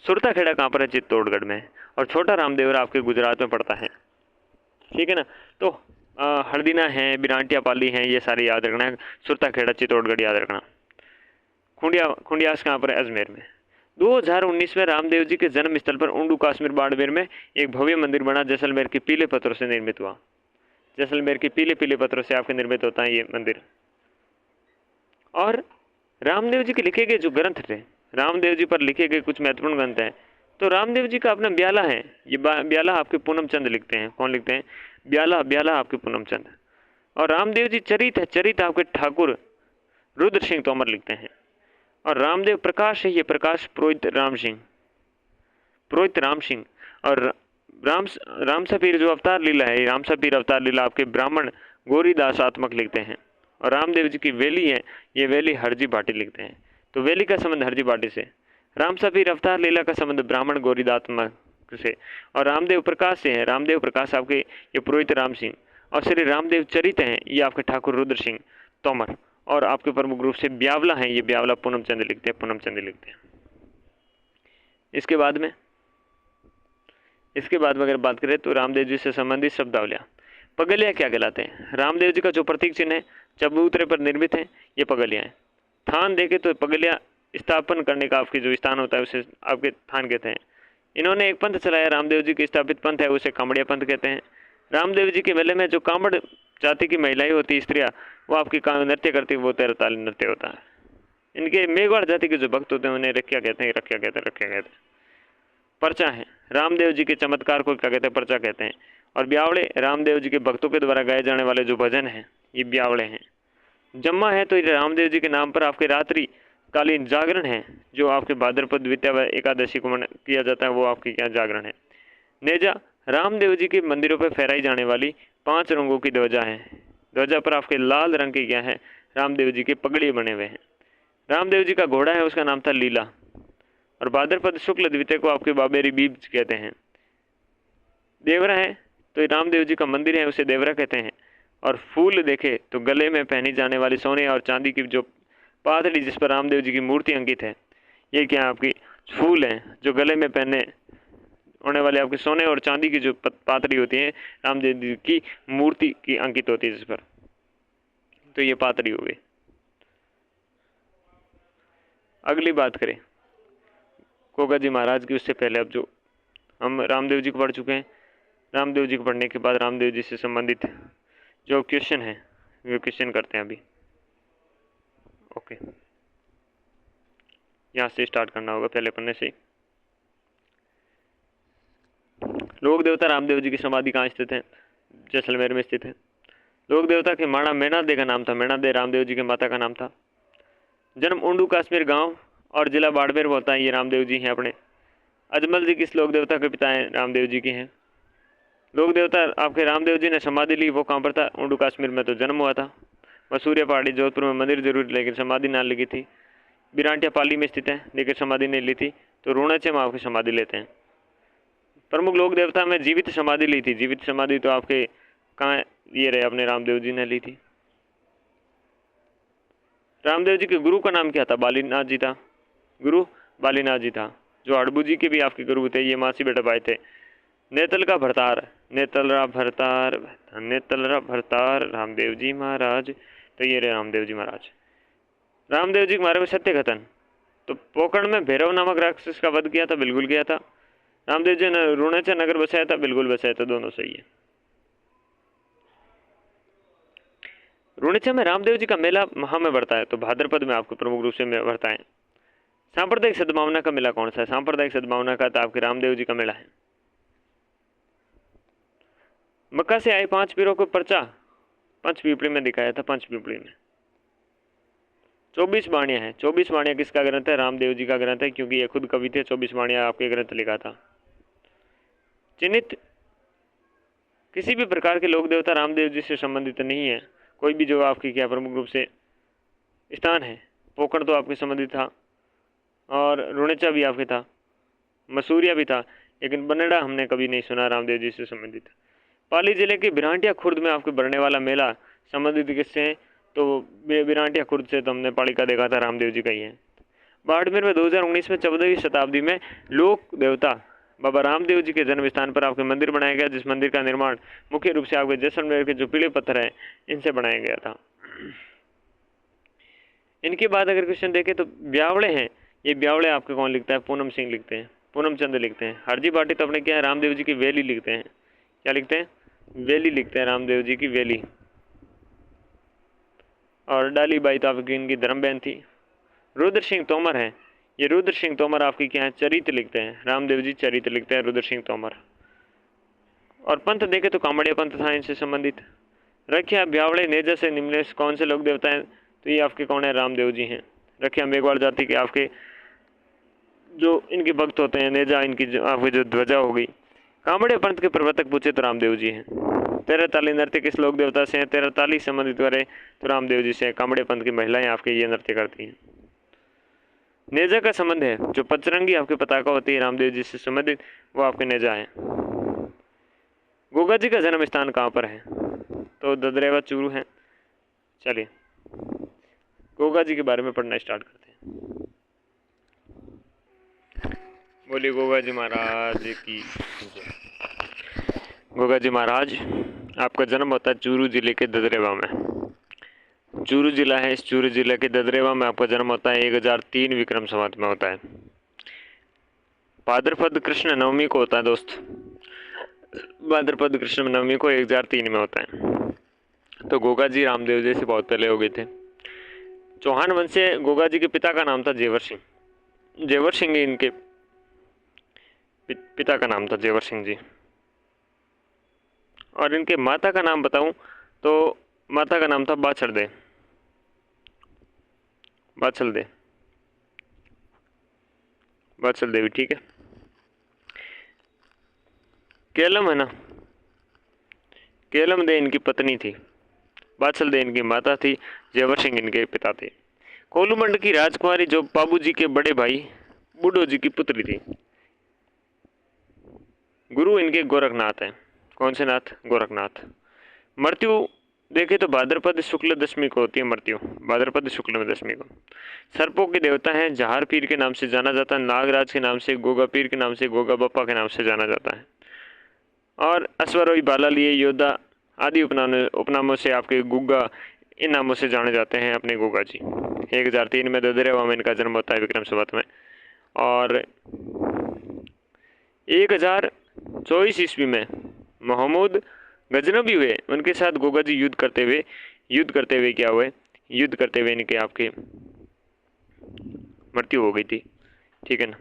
सुरता खेड़ा कांपर है चित्तौड़गढ़ में, और छोटा रामदेवरा आपके गुजरात में पड़ता है, ठीक है ना। तो हल्दीना है, बिरांटिया पाली है, ये सारे याद रखना है। सुरता खेड़ा चित्तौड़गढ़ याद रखना। खुंडियास कहाँ पर है, अजमेर में। 2019 में रामदेव जी के जन्म स्थल पर उंडू कश्मीर बाड़मेर में एक भव्य मंदिर बना, जैसलमेर के पीले पत्थरों से निर्मित हुआ। जैसलमेर के पीले पत्थरों से आपके निर्मित होता है ये मंदिर। और रामदेव जी के लिखे गए जो ग्रंथ थे, रामदेव जी पर लिखे गए कुछ महत्वपूर्ण ग्रंथ हैं। तो रामदेव जी का अपना ब्याला है, ये ब्याला आपके पूनम चंद लिखते हैं। कौन लिखते हैं? ब्याला आपके पूनम चंद। और रामदेव जी चरित है, चरित आपके ठाकुर रुद्र सिंह तोमर लिखते हैं। और रामदेव प्रकाश है, ये प्रकाश पुरोहित राम सिंह। और राम सफीर जो अवतार लीला है, राम सफीर अवतार लीला आपके ब्राह्मण गौरीदासात्मक लिखते हैं। और रामदेव जी की वेली है, ये वेली हरजी भाटी लिखते हैं। तो वेली का संबंध हरजी भाटी से, राम सफीर अवतार लीला का संबंध ब्राह्मण गौरीदात्मक से, और रामदेव प्रकाश से है। रामदेव प्रकाश आपके ये पुरोहित राम सिंह। और श्री रामदेव चरित हैं, ये आपके ठाकुर रुद्र सिंह तोमर। और आपके प्रमुख रूप से ब्यावला हैं, ये ब्यावला पूनम चंद लिखते हैं। इसके बाद में अगर बात करें तो रामदेव जी से संबंधित शब्दावलियाँ। पगलियाँ क्या कहलाते हैं? रामदेव जी का जो प्रतीक चिन्ह है चबूतरे पर निर्मित है, ये पगलियाँ हैं। थान देखे तो पगलियाँ स्थापन करने का आपके जो स्थान होता है उसे आपके थान कहते हैं। इन्होंने एक पंथ चलाया, रामदेव जी के स्थापित पंथ है, उसे कांवड़िया पंथ कहते हैं। रामदेव जी के मेले में जो कांवड़ जाति की महिलाएं होती, स्त्रियाँ, वो आपकी नृत्य करती, वो 13 ताली नृत्य होता है। इनके मेघवाड़ जाति के जो भक्त होते हैं उन्हें रखिया कहते हैं। पर्चा है, रामदेव जी के चमत्कार को क्या कहते हैं? पर्चा कहते हैं। और ब्यावड़े रामदेव जी के भक्तों के द्वारा गाए जाने वाले जो भजन हैं, ये ब्यावड़े हैं। जम्मा है तो ये रामदेव जी के नाम पर आपके रात्रि कालीन जागरण है, जो आपके भाद्रपद द्वितीया व एकादशी को किया जाता है, वो आपके क्या जागरण है। नेजा रामदेव जी के मंदिरों पर फहराई जाने वाली 5 रंगों की ध्वजा है। ध्वजा पर आपके लाल रंग की क्या है? रामदेव जी के पगड़ी बने हुए हैं। रामदेव जी का घोड़ा है, उसका नाम था लीला। और भाद्रपद शुक्ल द्वितीय को आपके बाबेरी बीज कहते हैं। देवरा है तो रामदेव जी का मंदिर है, उसे देवरा कहते हैं। और फूल देखे तो गले में पहनी जाने वाली सोने और चांदी की जो पातड़ी जिस पर रामदेव जी की मूर्ति अंकित है, ये क्या आपकी फूल हैं जो गले में पहने होने वाले आपके सोने और चांदी की जो पातड़ी होती है, रामदेव जी की मूर्ति की अंकित होती है जिस पर, तो ये पातड़ी हो गई। अगली बात करें कोगा जी महाराज की, उससे पहले अब जो हम रामदेव जी को पढ़ चुके हैं, रामदेव जी को पढ़ने के बाद रामदेव जी से संबंधित जो क्वेश्चन है वो क्वेश्चन करते हैं अभी। ओके, यहाँ से स्टार्ट करना होगा पहले पन्ने से। लोक देवता रामदेव जी की समाधि कहाँ स्थित है? जैसलमेर में स्थित है। लोक देवता के माणा मैनादे का नाम था, मैनादे रामदेव जी के माता का नाम था। जन्म उंडू कश्मीर गांव और जिला बाड़मेर में होता है, ये रामदेव जी हैं अपने। अजमल जी किस लोक देवता के पिता हैं? रामदेव जी के हैं। लोक देवता आपके रामदेव जी ने समाधि ली, वो कहाँ पर था? उंडू कश्मीर में तो जन्म हुआ था। मसूरिया पहाड़ी जोधपुर में मंदिर जरूर लेकिन समाधि ना लगी थी। बिरांटिया पाली में स्थित है लेकिन समाधि नहीं ली थी। तो रूणेचे में आपकी समाधि लेते हैं। प्रमुख लोक देवता में जीवित समाधि ली थी। जीवित समाधि तो आपके कहाँ ये रहे, अपने रामदेव जी ने ली थी। रामदेव जी के गुरु का नाम क्या था? बालीनाथ जी था। गुरु बालीनाथ जी था, जो हड़बू जी के भी आपके गुरु थे। ये मासी बेटा भाई थे। नेतल का भरतार, नेतलरा भरतार, नेतलरा भरतार रामदेव जी महाराज। तो ये रहे रामदेव जी महाराज। रामदेव जी के बारे में सत्य कथन, तो पोकरण में भैरव नामक राक्षस का वध किया था, बिल्कुल किया था। रामदेव जी ने रूणेचा नगर बसाया था, बिल्कुल बसाया था, दोनों सही है। रूणेचा में रामदेव जी का मेला महा में बढ़ता है, तो भाद्रपद में आपको प्रमुख रूप से बढ़ता है। सांप्रदायिक सद्भावना का मेला कौन सा है? सांप्रदायिक सद्भावना का तो आपके रामदेव जी का मेला है। मक्का से आए 5 पीरों को पर्चा पंचपीपली में दिखाया था। पंचपीपली में 24 वाणियाँ हैं। 24 वाणियाँ किसका ग्रंथ है? रामदेव जी का ग्रंथ है, क्योंकि ये खुद कवि थे। 24 वाणियाँ आपके ग्रंथ लिखा था। चिन्हित किसी भी प्रकार के लोक देवता रामदेव जी से संबंधित नहीं है। कोई भी जो आपकी क्या प्रमुख रूप से स्थान है। पोकरण तो आपके संबंधित था, और रूणेचा भी आपके था, मसूरिया भी था, लेकिन बनेड़ा हमने कभी नहीं सुना रामदेव जी से संबंधित। पाली जिले के बिरांटिया खुर्द में आपके बढ़ने वाला मेला संबंधित किससे है? तो बिरांटिया खुर्द से तो हमने पाली का देखा था, रामदेव जी का ही है। बाड़मेर में 2019 में 14वीं शताब्दी में लोक देवता बाबा रामदेव जी के जन्म स्थान पर आपके मंदिर बनाया गया, जिस मंदिर का निर्माण मुख्य रूप से आपके जैसलमेर के जो पीले पत्थर हैं इनसे बनाया गया था। इनके बाद अगर क्वेश्चन देखें तो ब्यावड़े हैं। ये ब्यावड़े आपके कौन लिखता है? पूनम सिंह लिखते हैं, पूनम चंद लिखते हैं। हरजी बाटी तो अपने क्या है? रामदेव जी की वेली लिखते हैं। क्या लिखते हैं? वेली लिखते हैं, रामदेव जी की वेली। और डाली बाई तो आपकी इनकी धर्म बहन थी। रुद्र सिंह तोमर है। ये रुद्र सिंह तोमर आपकी क्या है? चरित्र लिखते हैं। रामदेव जी चरित्र लिखते हैं, रुद्र सिंह तोमर। और पंथ देखे तो कामड़िया पंथ था इनसे संबंधित। रखिया ब्यावड़े नेजा से निम्न कौन से लोक देवता हैं? तो ये आपके कौन है? रामदेव जी हैं। रखिया मेघवाल जाति के आपके जो इनके भक्त होते हैं, नेजा इनकी जो आपकी जो ध्वजा हो गई। कामड़िया पंथ के प्रवर्तक पूछे तो रामदेव जी हैं। 13 ताली नृत्य किस लोक देवता से हैं? 13 ताली संबंधित करे तो रामदेव जी से। कामड़िया पंथ की महिलाएं आपके ये नृत्य करती हैं। नेजा का संबंध है, जो पचरंगी आपकी पताका होती है रामदेव जी से संबंधित, वो आपके नेजा है। गोगा जी का जन्म स्थान कहाँ पर है? तो ददरेवा चूरू है। चलिए गोगा जी के बारे में पढ़ना स्टार्ट करते हैं। बोलिए गोगा जी महाराज की जय। गोगा जी महाराज, आपका जन्म होता है चूरू जिले के ददरेवा में। चूरू जिला है, इस चूरू जिले के ददरेवा में आपका जन्म होता है। 1003 विक्रम संवत में होता है। भाद्रपद कृष्ण नवमी को होता है दोस्त। भाद्रपद कृष्ण नवमी को 1003 में होता है। तो गोगा जी रामदेव जी से बहुत पहले हो गए थे। चौहान वंश से गोगा जी के पिता का नाम था जेवर सिंह। जेवर सिंह इनके पिता का नाम था, जेवर सिंह जी। और इनके माता का नाम बताऊं तो माता का नाम था बाछड़दे। बाछल देवी, ठीक है। केलम है ना, केलम दे इनकी पत्नी थी। बाछल दे इनकी माता थी। जेवर सिंह इनके पिता थे। कोलूमंड की राजकुमारी जो बाबू जी के बड़े भाई बूढ़ो जी की पुत्री थी। गुरु इनके गोरखनाथ हैं। कौन से नाथ? गोरखनाथ। मृत्यु देखे तो भाद्रपद शुक्ल दशमी को होती है मृत्यु, भाद्रपद शुक्ल दशमी को। सर्पों के देवता हैं, जहार पीर के नाम से जाना जाता है, नागराज के नाम से, गोगा पीर के नाम से, गोगा बप्पा के नाम से जाना जाता है। और अश्वरोही बाला लिए योद्धा आदि उपनामों से आपके गुग्गा इन नामों से जाने जाते हैं अपने गोगा जी। 1003 में ददरेवा में इनका जन्म होता है विक्रम संवत में। और 1024 ईस्वी में महमूद गजनबी हुए, उनके साथ गोगा जी युद्ध करते हुए क्या हुए? युद्ध करते हुए इनके आपके मृत्यु हो गई थी, ठीक है ना।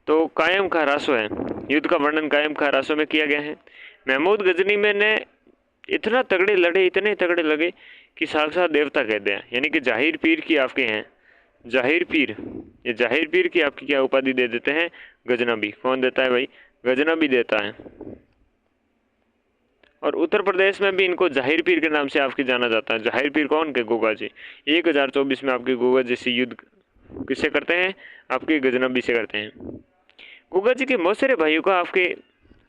तो कायम का रासो है, युद्ध का वर्णन कायम का रासो में किया गया है। महमूद गजनी में ने इतना तगड़े लड़े, इतने तगड़े लगे कि साक्षात देवता कह दिया। यानी कि जाहिर पीर की आपके हैं, जाहिर पीर, ये जाहिर पीर की आपकी क्या उपाधि दे देते हैं? गजनबी। कौन देता है भाई? गजनबी देता है। और उत्तर प्रदेश में भी इनको जाहिर पीर के नाम से आपकी जाना जाता है। जाहिर पीर कौन के? गोगा जी। 1024 में आपके गोगा जी से युद्ध किससे करते हैं? आपके गजनबी से करते हैं। गोगा जी के मौसेरे भाइयों का आपके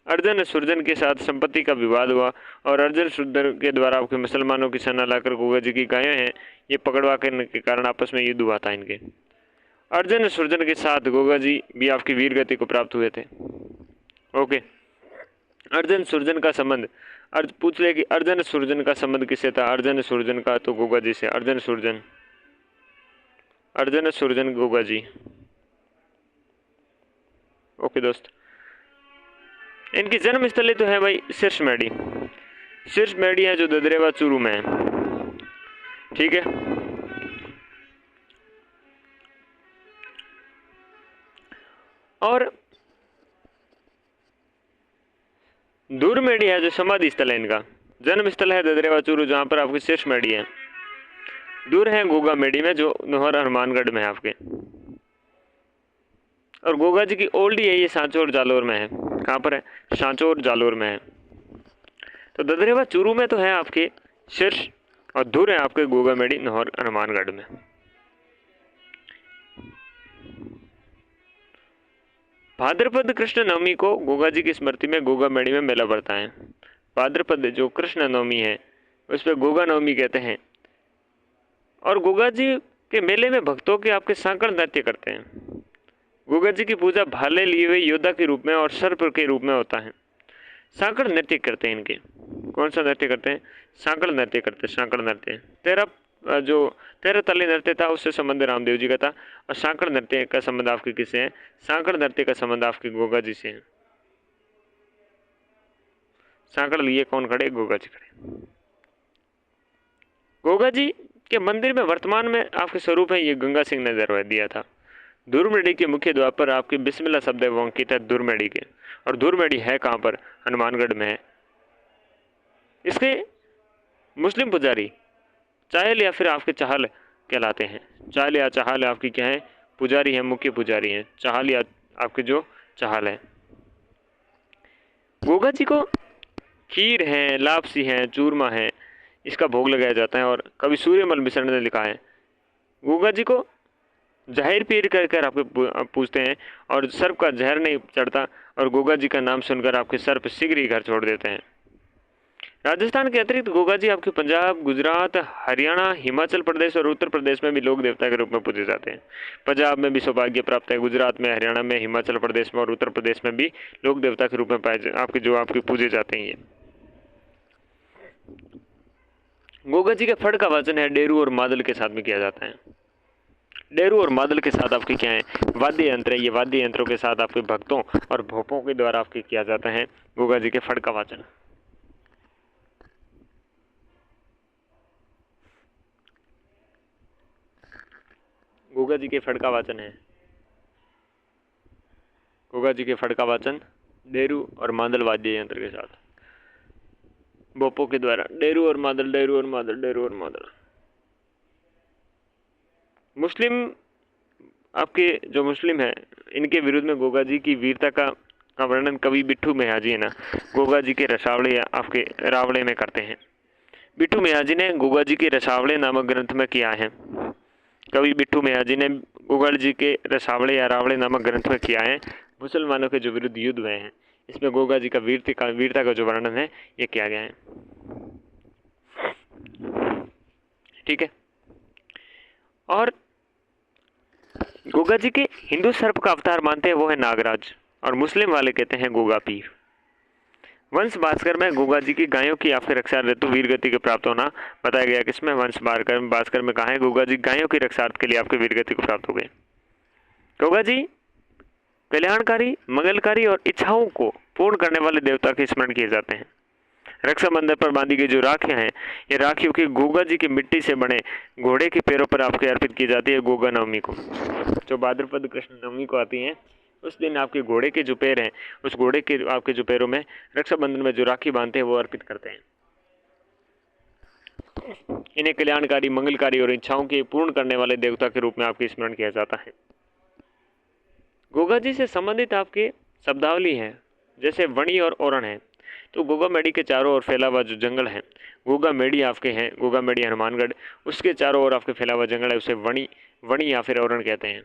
अर्जन सुरजन के साथ संपत्ति का विवाद हुआ और अर्जन सुरजन के द्वारा आपके मुसलमानों की सेना लाकर गोगा जी की गायें हैं ये पकड़वा करने के कारण आपस में युद्ध हुआ था इनके। अर्जन सुरजन के साथ गोगा जी भी आपकी वीर गति को प्राप्त हुए थे। ओके, अर्जन सुरजन का संबंध, अर्ज पूछ ले कि अर्जन सुरजन का संबंध किससे था? अर्जन सुरजन का तो गोगा जी से। अर्जन सुरजन गोगा जी। ओके दोस्त, इनकी जन्म स्थली तो है भाई शीर्ष मेडी है जो ददरेवा चूरू में है। ठीक है, और दूरमेडी है जो समाधि स्थल है इनका। जन्म स्थल है ददरेवा चूरू जहाँ पर आपकी शीर्ष मेडी है। दूर है गोगा मेडी में जो नोहर हनुमानगढ़ में है आपके। और गोगा जी की ओल्डी है ये सांचौर जालोर में है। कहाँ पर है? सांचौर जालोर में है। तो ददरेवा चूरू में तो है आपके शीर्ष और दूर है आपके गोगा मेडी नोहर हनुमानगढ़ में। भाद्रपद कृष्ण नवमी को गोगा जी की स्मृति में गोगा मेडी में मेला पड़ता है। भाद्रपद जो कृष्ण नवमी है उस पर गोगा नवमी कहते हैं। और गोगा जी के मेले में भक्तों के आपके सांकड़ नृत्य करते हैं। गोगा जी की पूजा भाले लिए हुए योद्धा के रूप में और सर्प के रूप में होता है। सांकड़ नृत्य करते हैं इनके। कौन सा नृत्य करते हैं? सांकड़ नृत्य करते हैं। सांकड़ नृत्य 13 तले नृत्य था उससे संबंध रामदेव जी का था। और सांकड़ नृत्य का संबंध आपके किससे है? सांकड़ नृत्य का संबंध आपके गोगा जी से है। सांकड़ लिए कौन खड़े? गोगा जी खड़े। गोगा जी के मंदिर में वर्तमान में आपके स्वरूप है ये गंगा सिंह ने दरवाजा दिया था। दूरमेडी के मुख्य द्वार पर आपके बिस्मिल्लाह शब्द अंकित है दूरमेडी के। और दूरमेडी है कहाँ पर? हनुमानगढ़ में है। इसके मुस्लिम पुजारी चाहल या फिर आपके चाहल कहलाते हैं। चाहल या चाहल आपकी क्या है? पुजारी है, मुख्य पुजारी हैं। चाहल या आपके जो चाहल है। गोगा जी को खीर है, लापसी है, चूरमा है, इसका भोग लगाया जाता है। और कवि सूर्यमल मिश्र ने लिखा है गोगा जी को जाहिर पीर कर आपके पूछते हैं और सर्प का जहर नहीं चढ़ता और गोगा जी का नाम सुनकर आपके सर्प शीघ्र ही घर छोड़ देते हैं। राजस्थान के अतिरिक्त गोगा जी आपके पंजाब, गुजरात, हरियाणा, हिमाचल प्रदेश और उत्तर प्रदेश में भी लोक देवता के रूप में पूजे जाते हैं। पंजाब में भी सौभाग्य प्राप्त है, गुजरात में, हरियाणा में, हिमाचल प्रदेश में और उत्तर प्रदेश में भी लोक देवता के रूप में आपके पूजे जाते हैं। ये गोगा जी के फड़ का वाचन है डेरू और मादल के साथ में किया जाता है। डेरू और मादल के साथ आपके क्या है? वाद्य यंत्र है। ये वाद्य यंत्रों के साथ आपके भक्तों और भोपों के द्वारा आपके किया जाता है गोगा जी के फड़ का वाचन। गोगा जी के फड़ का वाचन है। गोगा जी के फड़ का वाचन डेरू और मादल वाद्य यंत्र के साथ भोपों के द्वारा। डेरू और मादल, डेरू और मादल, डेरू और मादल। मुस्लिम आपके जो मुस्लिम है इनके विरुद्ध में गोगा जी की वीरता का वर्णन कवि बिट्ठू मेहाजी है ना गोगा जी के रसावले या आपके रावले में करते हैं। बिट्ठू मेहाजी ने गोगा जी के रसावले नामक ग्रंथ में किया है। कवि बिट्ठू मेहाजी ने गोगा जी के रसावले या रावले नामक ग्रंथ में किया है मुसलमानों के जो विरुद्ध युद्ध हुए हैं। इसमें गोगा जी का वीरता का जो वर्णन है ये किया गया है। ठीक है, और गोगा जी के हिंदू सर्प का अवतार मानते हैं वो है नागराज और मुस्लिम वाले कहते हैं गोगा पीर। वंश भास्कर में गोगा जी की गायों की आपकी रक्षा हेतु वीर गति के प्राप्त होना बताया गया। किसमें? वंश भास्कर में कहा है गोगा जी गायों की रक्षार्थ के लिए आपके वीर गति को प्राप्त हो गए। गोगा जी कल्याणकारी, मंगलकारी और इच्छाओं को पूर्ण करने वाले देवता के स्मरण किए जाते हैं। रक्षाबंधन पर बांधी गई जो राखियां हैं ये राखियों की गोगा जी की मिट्टी से बने घोड़े के पैरों पर आपके अर्पित की जाती है गोगा नवमी को। जो भाद्रपद कृष्ण नवमी को आती हैं उस दिन आपके घोड़े के जो पैर हैं उस घोड़े के आपके जो पैरों में रक्षाबंधन में जो राखी बांधते हैं वो अर्पित करते हैं। इन्हें कल्याणकारी, मंगलकारी और इच्छाओं के पूर्ण करने वाले देवता के रूप में आपके स्मरण किया जाता है। गोगा जी से संबंधित आपके शब्दावली है जैसे वणी और ओरण है। तो गोगामेडी के चारों ओर फैला हुआ जो जंगल है, गोगामेडी आपके हैं, गोगामेडी हनुमानगढ़, उसके चारों ओर आपके फैला हुआ जंगल है, उसे वणी वणी या फिर औरण कहते हैं।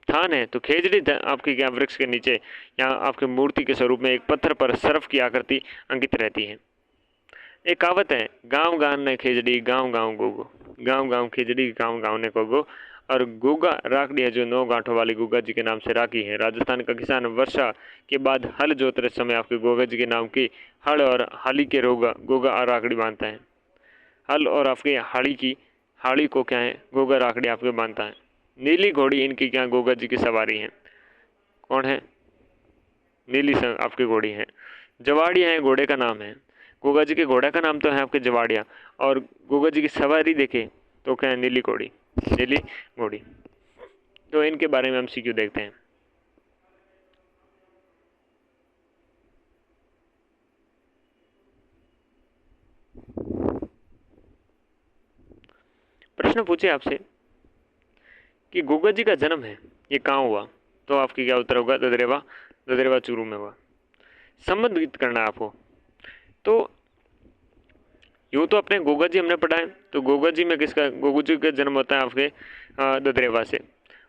थान है तो खेजड़ी आपके क्या वृक्ष के नीचे या आपके मूर्ति के स्वरूप में एक पत्थर पर सर्फ की आकृति अंकित रहती है। एक कहावत है, गांव गांव ने खेजड़ी गांव गांव गोगो, गांव गांव खेजड़ी गांव गांव ने गोगो। और गोगा राखड़ी है जो 9 गांठों वाली गोगा जी के नाम से राखी है। राजस्थान का किसान वर्षा के बाद हल जोतते समय आपके गोगा जी के नाम की हल और हाली के गोगा राखड़ी बांधता है। हल और आपके हाड़ी को क्या है, गोगा राखड़ी आपके बांधता है। नीली घोड़ी इनकी क्या गोगा जी की सवारी है। कौन है? नीली आपकी घोड़ी है। जवाड़िया है घोड़े का नाम है। गोगा जी के घोड़े का नाम तो है आपके जवाड़िया, और गोगा जी की सवारी देखे तो क्या है, नीली घोड़ी, नीली घोड़ी। तो इनके बारे में हम सीक्यू देखते हैं। प्रश्न पूछे आपसे कि गोगा जी का जन्म है ये कहाँ हुआ, तो आपकी क्या उत्तर होगा? ददरेवा चूरू में हुआ। संबंधित करना है आपको। तो यूँ तो अपने गोगा जी हमने पढ़ा है, तो गोगा जी में किसका, गोगू जी का जन्म होता है आपके ददरेवा से,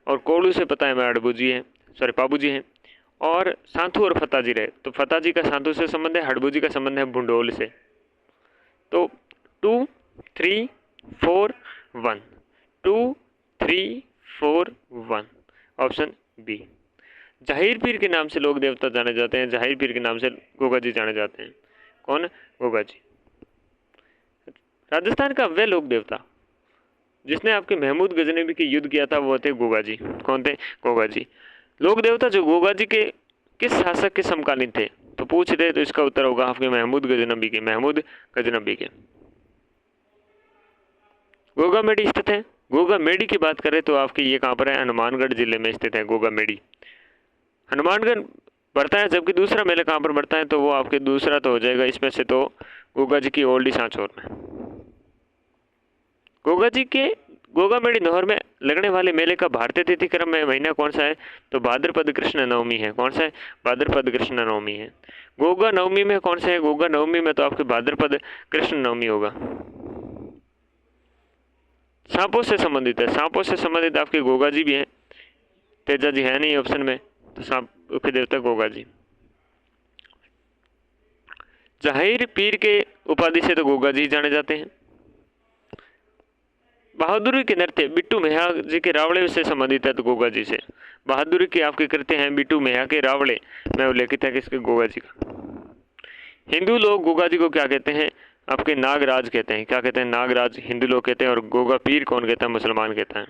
और कोलू से पता है मैं अड़बू जी हैं, सॉरी पाबू जी हैं, और सांथू और फता जी रहे, तो फता जी का सांथू से संबंध है, हड़बू जी का संबंध है भुंडोल से। तो 2 3 4 1, 2 3 4 1, ऑप्शन बी। जाहिर पीर के नाम से लोग देवता जाने जाते हैं, जाहिर पीर के नाम से गोगा जी जाने जाते हैं। कौन? गोगा जी। राजस्थान का वह लोक देवता जिसने आपके महमूद गजनबी के युद्ध किया था वो थे गोगा जी। कौन थे? गोगा जी। लोक देवता जो गोगा जी के किस शासक के समकालीन थे, तो पूछ रहे, तो इसका उत्तर होगा आपके महमूद गजनबी के, महमूद गजनबी के। गोगामेडी स्थित है। गोगामेडी की बात करें तो आपके ये कहाँ पर है? हनुमानगढ़ जिले में स्थित है गोगामेडी। हनुमानगढ़ बढ़ता है, जबकि दूसरा मेला कहाँ पर बढ़ता है, तो वो आपके दूसरा तो हो जाएगा इसमें से, तो गोगा जी की ओल्डी सांचौर में। गोगा जी के गोगामेडी नहर में लगने वाले मेले का भारतीय तिथि क्रम में महीना कौन सा है, तो भाद्रपद कृष्ण नवमी है। कौन सा है? भाद्रपद कृष्ण नवमी है। गोगा नवमी में कौन सा है? गोगा नवमी में तो आपके भाद्रपद कृष्ण नवमी होगा। सांपों से संबंधित है, सांपों से संबंधित आपके गोगा जी भी हैं, तेजा जी है नहीं ऑप्शन में, तो सांप के देवता गोगा जी। जाहिर पीर के उपाधि से तो गोगा जी जाने जाते हैं। बहादुरी के नृत्य बिट्टू मेहा जी के रावड़े से संबंधित है, तो गोगा जी से। बहादुरी के आपके कृत्य हैं बिट्टू मेहा के रावड़े में उल्लेखित है किसके? गोगा जी का। हिंदू लोग गोगा जी को क्या कहते हैं? आपके नागराज कहते हैं। क्या कहते हैं? नागराज हिंदू लोग कहते हैं। और गोगा पीर कौन कहता है? मुसलमान कहता है।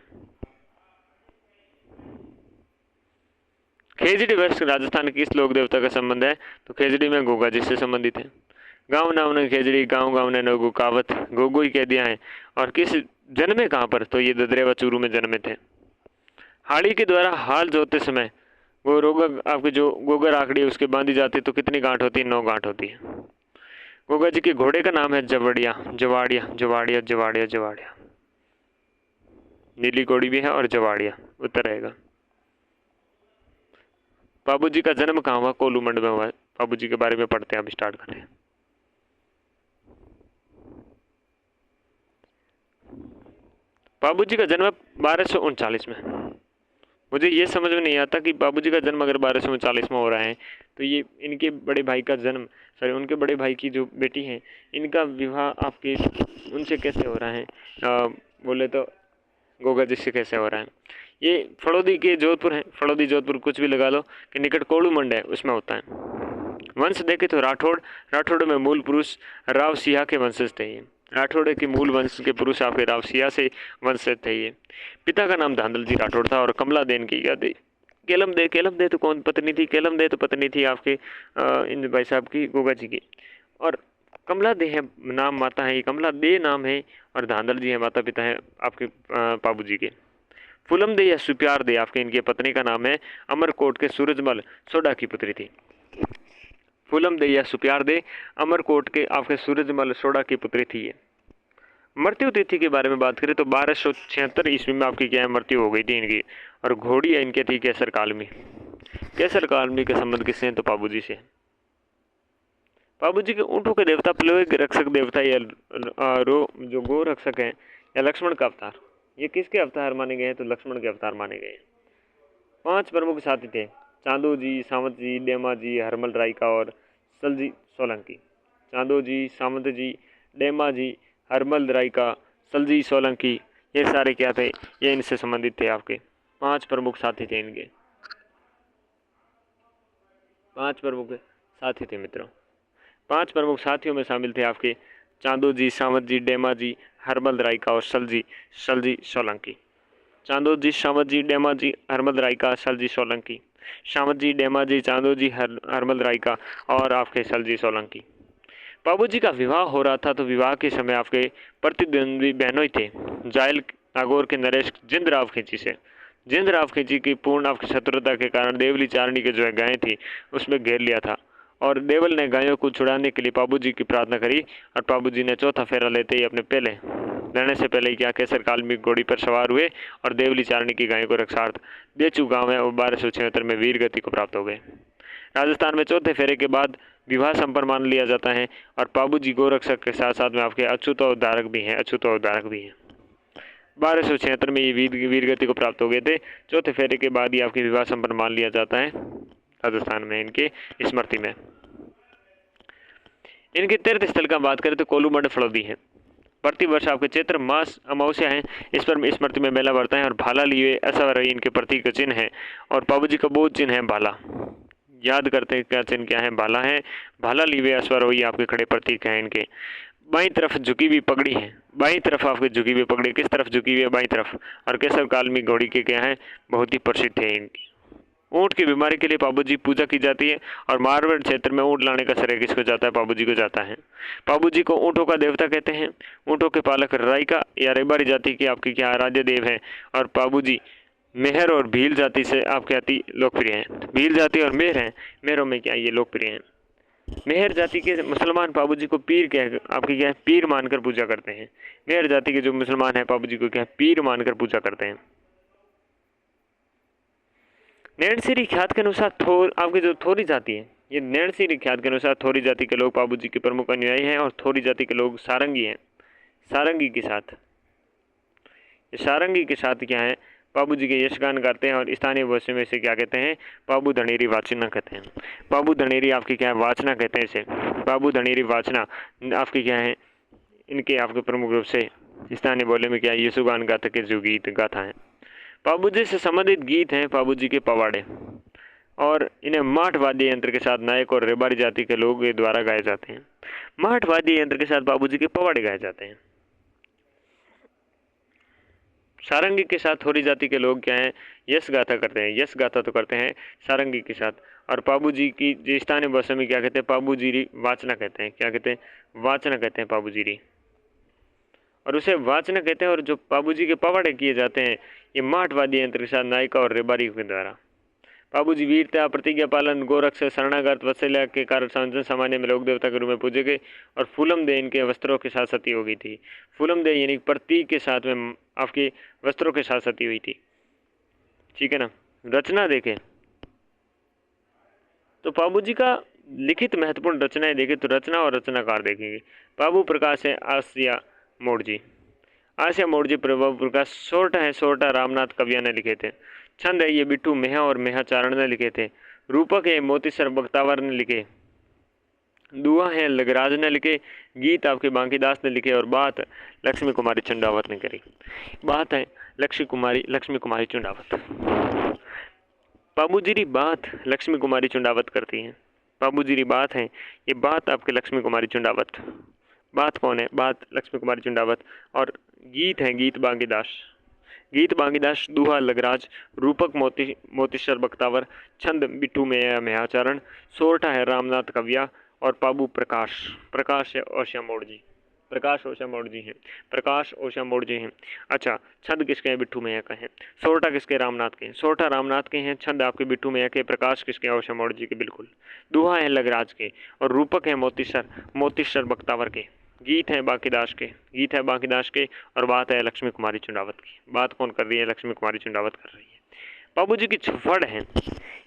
खेजड़ी वर्ष राजस्थान के किस लोक देवता का संबंध है, तो खेजड़ी में गोगा जी से संबंधित है। गाँव नाम ने खेजड़ी, गाँव गाँव ने नगु, कावत गोगो ही कह दिया है। और किस जन्मे कहाँ पर, तो ये ददरेवा चूरू में जन्मे थे। हाड़ी के द्वारा हाल जोतते समय वो रोगा आपके जो गोगा राखड़ी है उसके बांधी जाती है, तो कितनी गांठ होती है? 9 गांठ होती है। गोगा जी के घोड़े का नाम है जवड़िया, जवाड़िया जवाड़िया जवाड़िया जवाड़िया। नीली घोड़ी भी है और जवाड़िया उत्तर रहेगा। बाबू जी का जन्म कहाँ हुआ? कोलू मंड में हुआ है। बाबू जी के बारे में पढ़ते हैं, अब स्टार्ट करें। बाबू जी का जन्म 1239 में। मुझे ये समझ में नहीं आता कि बाबू जी का जन्म अगर 1239 में हो रहा है, तो ये इनके बड़े भाई का जन्म, सॉरी उनके बड़े भाई की जो बेटी है इनका विवाह आपके उनसे कैसे हो रहा है, बोले तो गोगा जी से कैसे हो रहा है। ये फड़ौदी के जोधपुर है, फड़ौदी जोधपुर कुछ भी लगा लो, कि निकट कोलू मंड है उसमें होता है। वंश देखे तो राठौड़ में मूल पुरुष राव सिया के वंशज थे। ये राठौड़ के मूल वंश के पुरुष आपके राव सिया से वंशज थे। ये पिता का नाम धांधल जी राठौड़ था और कमला देन की या केलम दे तो कौन पत्नी थी? केलम दे तो पत्नी थी आपके इन भाई साहब की, गोगा जी की। और कमला दे है नाम माता है, कमला दे नाम है, और धांधल जी है माता पिता है आपके पाबू जी के। फुलम दे या सुप्यार दे आपके इनके पत्नी का नाम है, अमरकोट के सूरजमल सोडा की पुत्री थी। फुलम दे या सुप्यार दे अमरकोट के आपके सूरजमल सोडा की पुत्री थी। ये मृत्यु तिथि के बारे में बात करें तो 1276 ईस्वी में आपकी क्या मृत्यु हो गई थी इनकी। और घोड़ी इनके थी केसर कालमी। केसर कालमी के संबंध किससे हैं? तो पाबू जी से। बाबू जी के ऊँटों के देवता प्लेग रक्षक देवता या रो जो गो रक्षक हैं या लक्ष्मण का अवतार, ये किसके अवतार माने गए हैं? तो लक्ष्मण के अवतार माने गए हैं। 5 प्रमुख साथी थे, चांदू जी, सावंत जी, डेमा जी, हरमल रायका और सलजी सोलंकी। चांदू जी, सावंत जी, डेमा जी, हरमल रायका, सलजी सोलंकी, ये सारे क्या थे? ये इनसे संबंधित थे। आपके 5 प्रमुख साथी थे इनके, 5 प्रमुख साथी थे मित्रों। 5 प्रमुख साथियों में शामिल थे आपके चांदू जी, सावंत जी, डेमा जी, हरमल रायका और सलजी सोलंकी। चांदू जी, सावंत जी, डेमा जी, हरमल रायका, सलजी सोलंकी। सावंत जी, डेमा जी, चांदू जी, हरमल रायका और आपके सलजी सोलंकी। बाबू जी का विवाह हो रहा था, तो विवाह के समय आपके प्रतिद्वंद्वी बहनों थे, जायल नागौर के नरेश जिंदराव खींची से। जिंदराव खींची की पूर्ण आपकी शत्रुता के कारण देवली चारणी के जो है गायें थी उसमें घेर लिया था, और देवल ने गायों को छुड़ाने के लिए बाबू जी की प्रार्थना करी, और बाबू जी ने चौथा फेरा लेते ही अपने लेने से पहले ही क्या केसर काल में घोड़ी पर सवार हुए और देवली चारणी की गायों को रक्षार्थ देचू गांव में 1276 में वीर गति को प्राप्त हो गए। राजस्थान में चौथे फेरे के बाद विवाह संपन्न मान लिया जाता है, और बाबू जी गोरक्षक के साथ साथ में आपके अच्युत उद्धारक भी हैं, 1276 में ये वीर गति को प्राप्त हो गए थे। चौथे फेरे के बाद ही आपके विवाह संपन्न मान लिया जाता है राजस्थान में इनके स्मृति में। इनके तीर्थ स्थल का बात करें तो कोलूमंड फलोदी है। प्रतिवर्ष आपके चैत्र मास अमावस्या है, इस पर स्मृति में मेला बढ़ता है, और भाला लिए असवरई इनके प्रतीक चिन्ह है, और बाबू जी का बोध चिन्ह है भाला। याद करते हैं क्या चिन्ह क्या है? भाला है। भाला लीवे अश्वरोही आपके खड़े प्रतीक हैं इनके। बाईं तरफ झुकी हुई पगड़ी है, बाईं तरफ आपके झुकी हुई पगड़ी किस तरफ झुकी हुई है? बाईं तरफ। और केसर काल में घोड़ी के क्या है? बहुत ही प्रसिद्ध है इनकी। ऊँट की बीमारी के लिए बाबू जी पूजा की जाती है, और मारवाड़ क्षेत्र में ऊँट लाने का श्रेय किसको जाता है? बाबू जी को जाता है। बाबू जी को ऊँटों का देवता कहते हैं। ऊँटों के पालक रायका या रेबारी जाति की आपकी क्या आराध्य देव है, और बाबू जी मेहर और भील जाति से आपके अति लोकप्रिय हैं। भील जाति और मेहर हैं, मेहरों में क्या ये लोकप्रिय हैं। मेहर जाति के मुसलमान बाबू जी को पीर कह आपकी क्या है? पीर मानकर पूजा करते हैं। मेहर जाति के जो मुसलमान हैं बाबू जी को क्या है? पीर मानकर पूजा करते हैं। नैणसीरी ख्यात के अनुसार आपकी जो थोरी जाति है, ये नैणसीरी ख्यात के अनुसार थोरी जाति के लोग बाबू जी के प्रमुख अनुयायी हैं, और थोरी जाति के लोग सारंगी हैं। सारंगी के साथ क्या है? बाबू जी के यशगान गाते हैं, और स्थानीय भाषा में इसे क्या कहते हैं? बाबू धनेरी वाचना कहते हैं। बाबू धनेरी आपकी क्या है? वाचना कहते हैं इसे। बाबू धनेरी वाचना आपकी क्या है? इनके आपके प्रमुख रूप से स्थानीय बोले में क्या है? यशुगान गाथा के जो गीत गाथा है। बाबू जी से संबंधित गीत हैं बाबू जी के पवाड़े, और इन्हें माठ वाद्य यंत्र के साथ नायक और रेबारी जाति के लोग द्वारा गाए जाते हैं। माठ वाद्य यंत्र के साथ बाबू जी के पवाड़े गाए जाते हैं। सारंगी के साथ थोरी जाति के लोग क्या हैं? यश गाथा करते हैं। यश गाथा तो करते हैं सारंगी के साथ। और बाबू जी की जो स्थानीय भाषा में क्या कहते हैं? बाबू जीरी वाचना कहते हैं। क्या कहते हैं? वाचना कहते हैं बाबू जीरी, और उसे वाचना कहते हैं। और जो बाबू जी के पवाड़े किए जाते हैं ये माठ वाद्य यंत्र के साथ नायिका और रेबारी के द्वारा। बाबू जी वीरता, प्रतिज्ञा पालन, गोरक्ष, शरणागत, वत्सल्य के कारण जन सामान्य में लोक देवता के रूप में पूजे गए, और फूलम दे इनके वस्त्रों के साथ सती हो गई थी। फूलम दे यानी प्रतीक के साथ में आपके वस्त्रों के साथ सती हुई थी। ठीक है ना। रचना देखें तो बाबू जी का लिखित महत्वपूर्ण रचनाएं देखें तो रचना और रचनाकार देखेंगे। बाबू प्रकाश है आसिया मोड़ जी। आसिया मोड़ जी बाबू प्रकाश। सोरठा है सोरठा रामनाथ कविया ने लिखे थे। छंद है ये बिट्टू मेहा और मेहाचारण ने लिखे थे। रूपक है मोतीसर बख्तावर ने लिखे। दुआ है लगराज ने लिखे। गीत आपके बांकीदास ने लिखे, और बात लक्ष्मी कुमारी चंडावत ने करी। बात है लक्ष्मी कुमारी चंडावत। बाबू जी री बात लक्ष्मी कुमारी चंडावत करती हैं। बाबू जी री बात है ये बात आपके लक्ष्मी कुमारी चंडावत। बात कौन है? बात लक्ष्मी कुमारी चंडावत। और गीत है गीत बांकीदास, दुहा लगराज, रूपक मोतीसर बख्तावर, छंद बिट्टू मेहाचरण, सोरठा है रामनाथ कविया, और बाबू प्रकाश है ओशा मोड़ जी। प्रकाश ओशा मोड़ जी हैं। अच्छा, छंद किसके हैं? बिट्टू मैया का है। सोरठा किसके? रामनाथ के हैं। सोरठा रामनाथ के हैं, छंद आपके बिट्टू मैया के। प्रकाश किसके? ओशा मोड़ जी के, बिल्कुल। दुहा है लगराज के, और रूपक है मोतीसर बख्तावर के। गीत है बांकीदास के, और बात है लक्ष्मी कुमारी चंडावत की। बात कौन कर रही है? लक्ष्मी कुमारी चंडावत कर रही है। बाबू जी की फड़ है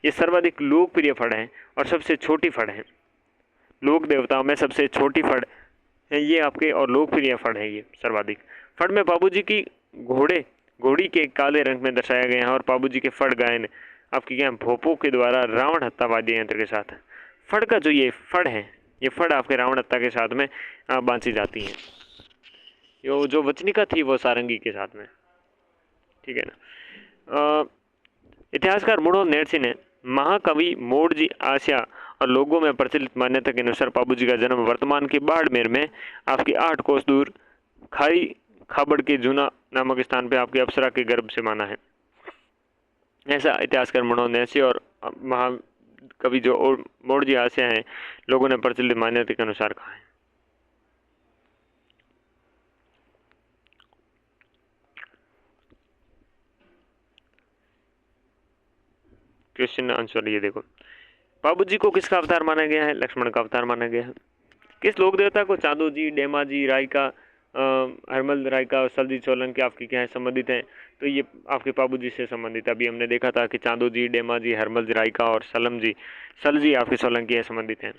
ये सर्वाधिक लोकप्रिय फड़ है और सबसे छोटी फड़ है। लोक देवताओं में सबसे छोटी फड़ है ये आपके, और लोकप्रिय फड़ है ये सर्वाधिक। फड़ में बाबूजी की घोड़ी के काले रंग में दर्शाया गया है, और बाबूजी के फड़ गायन आपके क्या भोपों के द्वारा रावण हत्ता वाद्य यंत्र के साथ। फड़ का जो ये फड़ है, ये फड़ आपके रावण हत्ता के साथ में बांधी जाती है। जो वचनिका थी वो सारंगी के साथ में, ठीक है ना। इतिहासकार मुड़ो नैरसी ने महाकवि मोड़जी आसिया और लोगों में प्रचलित मान्यता के अनुसार बाबूजी का जन्म वर्तमान के बाड़मेर में आपकी 8 कोस दूर खाई खाबड़ के जूना नामक स्थान पे आपके अप्सरा के गर्भ से माना है। ऐसा इतिहासकार मुड़ो नैरसी और महाकवि जो मोड़जी आसिया हैं लोगों ने प्रचलित मान्यता के अनुसार कहा है। क्वेश्चन आंसर ये देखो, बाबूजी को किसका अवतार माना गया है? लक्ष्मण का अवतार माना गया है। किस लोक देवता को चांदू जी, डेमा जी, रायका, हरमल रायका और सलजी सोलंकी आपकी क्या है संबंधित हैं? तो ये आपके बाबूजी से संबंधित। अभी हमने देखा था कि चांदू जी, डेमा जी, हरमल जी रायका और सलजी आपके सोलंकी है संबंधित हैं।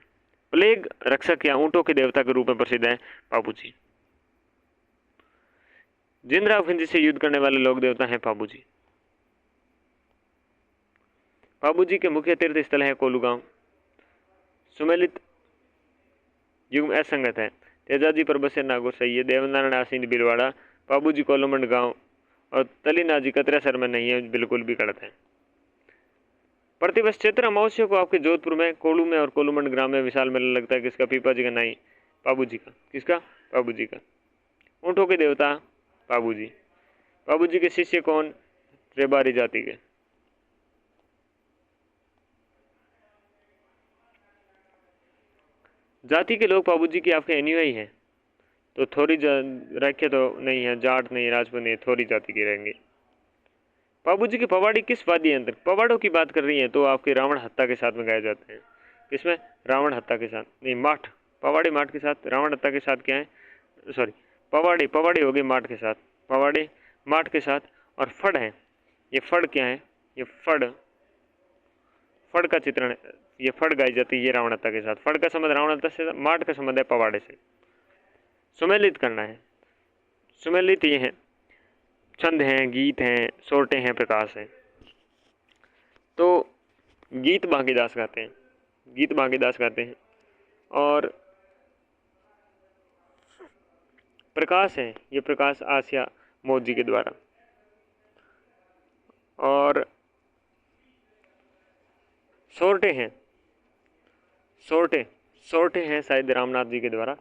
प्लेग रक्षक या ऊंटों के देवता के रूप में प्रसिद्ध है बाबूजी। जिंदराव खिंजी से युद्ध करने वाले लोक देवता हैं बाबूजी। बाबूजी के मुख्य तीर्थ स्थल है कोलूगांव। सुमेलित युग असंगत है। तेजाजी परबत नागौर सही है। देवनारायण आसीन बिलवाड़ा, बाबूजी कोलमंड गांव और तलीनाजी कतरेसर में नहीं है, बिल्कुल भी गलत है। प्रतिवर्ष चैत्र अमावस्या को आपके जोधपुर में कोलू में और कोलूमंड ग्राम में विशाल मेला लगता है। किसका? पीपा जी का नहीं, बाबूजी का। किसका? बाबूजी का। ऊँटों के देवता बाबूजी। बाबूजी के शिष्य कौन? रेबारी जाति के। जाति के लोग बाबूजी की आपके अनुयायी हैं, तो थोड़ी रखे तो नहीं है, जाट नहीं, राजपूत नहीं, थोड़ी जाति के रहेंगे। बाबूजी की पवाड़ी किस वाद्य यंत्र? पवाड़ों की बात कर रही है तो आपके रावण हत्ता के साथ में गाए जाते हैं। किसमें? रावण हत्ता के साथ नहीं, माठ। पवाड़ी माठ के साथ, रावण हत्ता के साथ क्या है? सॉरी, पवाड़ी हो गई माठ के साथ, पवाड़ी माठ के साथ। और फड़ है, ये फड़ क्या है? ये फड़ का चित्रण है, ये फड़ गाई जाती है ये रावण हत्ता के साथ। फड़ का संबंध रावण हत्ता से, माठ का संबंध है पवाड़े से। सुमेलित करना है। सुमेलित ये है, छंद हैं, गीत हैं, सोरटे हैं, प्रकाश हैं। तो गीत भागीदास गाते हैं, गीत भागीदास गाते हैं। और प्रकाश है, ये प्रकाश आसिया मोदी के द्वारा। और सोरटे हैं, सोरटे हैं शायद रामनाथ जी के द्वारा।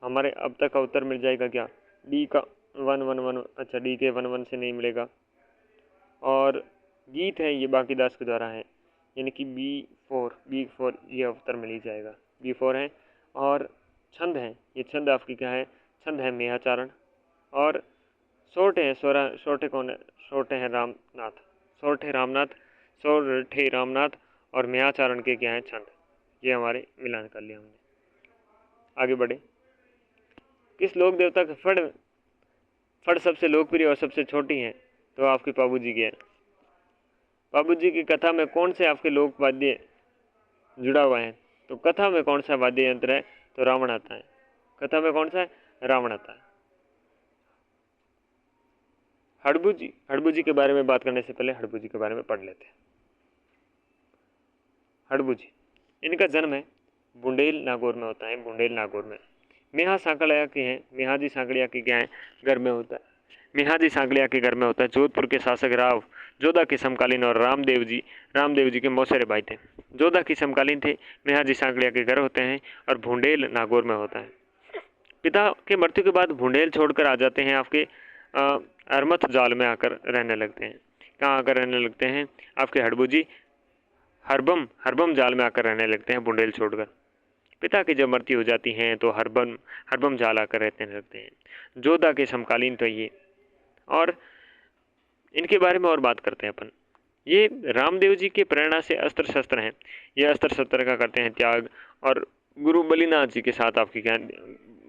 हमारे अब तक का उत्तर मिल जाएगा क्या? डी का 111, अच्छा डी के 11 से नहीं मिलेगा। और गीत है ये बाकीदास के द्वारा है, यानी कि बी4 ये उत्तर मिल ही जाएगा, बी4 है। और छंद है, ये छंद आपकी क्या है? छंद है मेहाचारण। और सोरठे हैं, सोरठे कौन है? सोरठे हैं रामनाथ, सोरठे रामनाथ और मेहाचारण के क्या है? छंद। ये हमारे मिलान कर लिया हमने। आगे बढ़े। किस लोक देवता का फड़ सबसे लोकप्रिय और सबसे छोटी है? तो आपके बाबूजी की है। बाबूजी की कथा में कौन से आपके लोक वाद्य जुड़ा हुआ है? तो कथा में कौन सा वाद्य यंत्र है? तो रावण हत्ता है। कथा में कौन सा है? रावण हत्ता है। हड़बूजी के बारे में बात करने से पहले हड़बूजी के बारे में पढ़ लेते हैं। हड़बूजी, इनका जन्म है बुंडेल नागौर में होता है, बुंडेल नागौर में। मेहा सांकड़िया के हैं, मेहाजी सांकड़िया के क्या है? घर में होता है, मेहाजी सांकड़िया के घर में होता है। जोधपुर के शासक राव जोधा के समकालीन और रामदेव जी के मौसेरे भाई थे। जोधा की समकालीन थे, मेहाजी सांकड़िया के घर होते हैं और भुंडेल नागौर में होता है। पिता के मृत्यु के बाद भुंडेल छोड़कर आ जाते हैं आपके अरमथ जाल में आकर रहने लगते हैं। कहाँ आकर रहने लगते हैं? आपके हड़बूजी हरबम जाल में आकर रहने लगते हैं बुंडेल छोड़कर। पिता की जब मृत्यु हो जाती है तो हरबम जाल आकर रहने लगते हैं। जोधा के समकालीन तो ये। और इनके बारे में और बात करते हैं अपन। ये रामदेव जी के प्रेरणा से अस्त्र शस्त्र हैं, ये अस्त्र शस्त्र का करते हैं त्याग। और गुरु बलिनाथ जी के साथ आपकी क्या,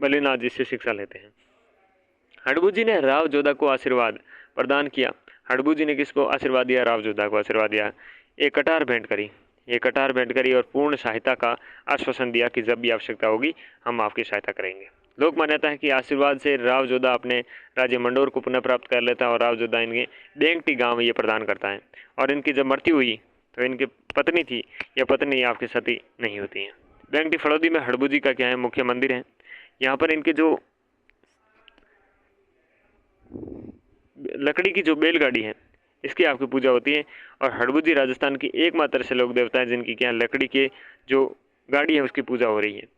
बलिनाथ जी से शिक्षा लेते हैं। हड़बूजी ने राव जोधा को आशीर्वाद प्रदान किया। हड़बूजी ने किसको आशीर्वाद दिया? राव जोधा को आशीर्वाद दिया। एक कटार भेंट करी, ये कटार भेंट करी और पूर्ण सहायता का आश्वासन दिया कि जब भी आवश्यकता होगी हम आपकी सहायता करेंगे। लोक मान्यता है कि आशीर्वाद से राव जोधा अपने राज्य मंडोर को पुनः प्राप्त कर लेता है और राव जोधा इनके बेंगटी गांव ये प्रदान करता है। और इनकी जब मृत्यु हुई तो इनकी पत्नी थी, यह पत्नी आपकी सती नहीं होती है। बेंगटी फड़ौदी में हड़बू जी का क्या है, मुख्य मंदिर है। यहाँ पर इनके जो लकड़ी की जो बैलगाड़ी है इसकी आपकी पूजा होती है। और हड़बू जी राजस्थान की एकमात्र से लोक देवता है जिनकी क्या लकड़ी के जो गाड़ी है उसकी पूजा हो रही है।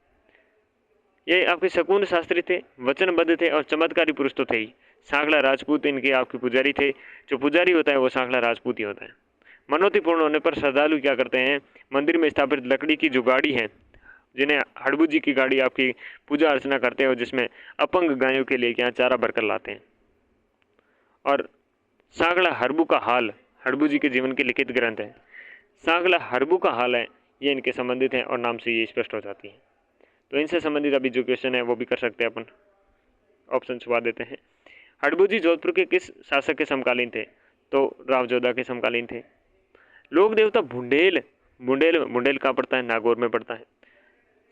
ये आपके शकुन शास्त्री थे, वचनबद्ध थे और चमत्कारी पुरुष तो थे ही। सांकला राजपूत इनके आपके पुजारी थे। जो पुजारी होता है वो सांकला राजपूत ही होता है। मनोतिपूर्ण होने पर श्रद्धालु क्या करते हैं, मंदिर में स्थापित लकड़ी की जो गाड़ी है, जिन्हें हड़बू जी की गाड़ी आपकी पूजा अर्चना करते हैं और जिसमें अपंग गायों के लिए क्या चारा भरकर लाते हैं। और सांकला हरबू का हाल हड़बू जी के जीवन के लिखित ग्रंथ है। सांकला हरबू का हाल है, ये इनके संबंधित हैं और नाम से ये स्पष्ट हो जाती है। तो इनसे संबंधित अभी जो क्वेश्चन है वो भी कर सकते हैं अपन, ऑप्शन छुपा देते हैं। हड़बू जी जोधपुर के किस शासक के समकालीन थे, तो राव जोधा के समकालीन थे। लोक देवता बुंडेल बुंडेल बुंडेल कहाँ पड़ता है, नागौर में पड़ता है।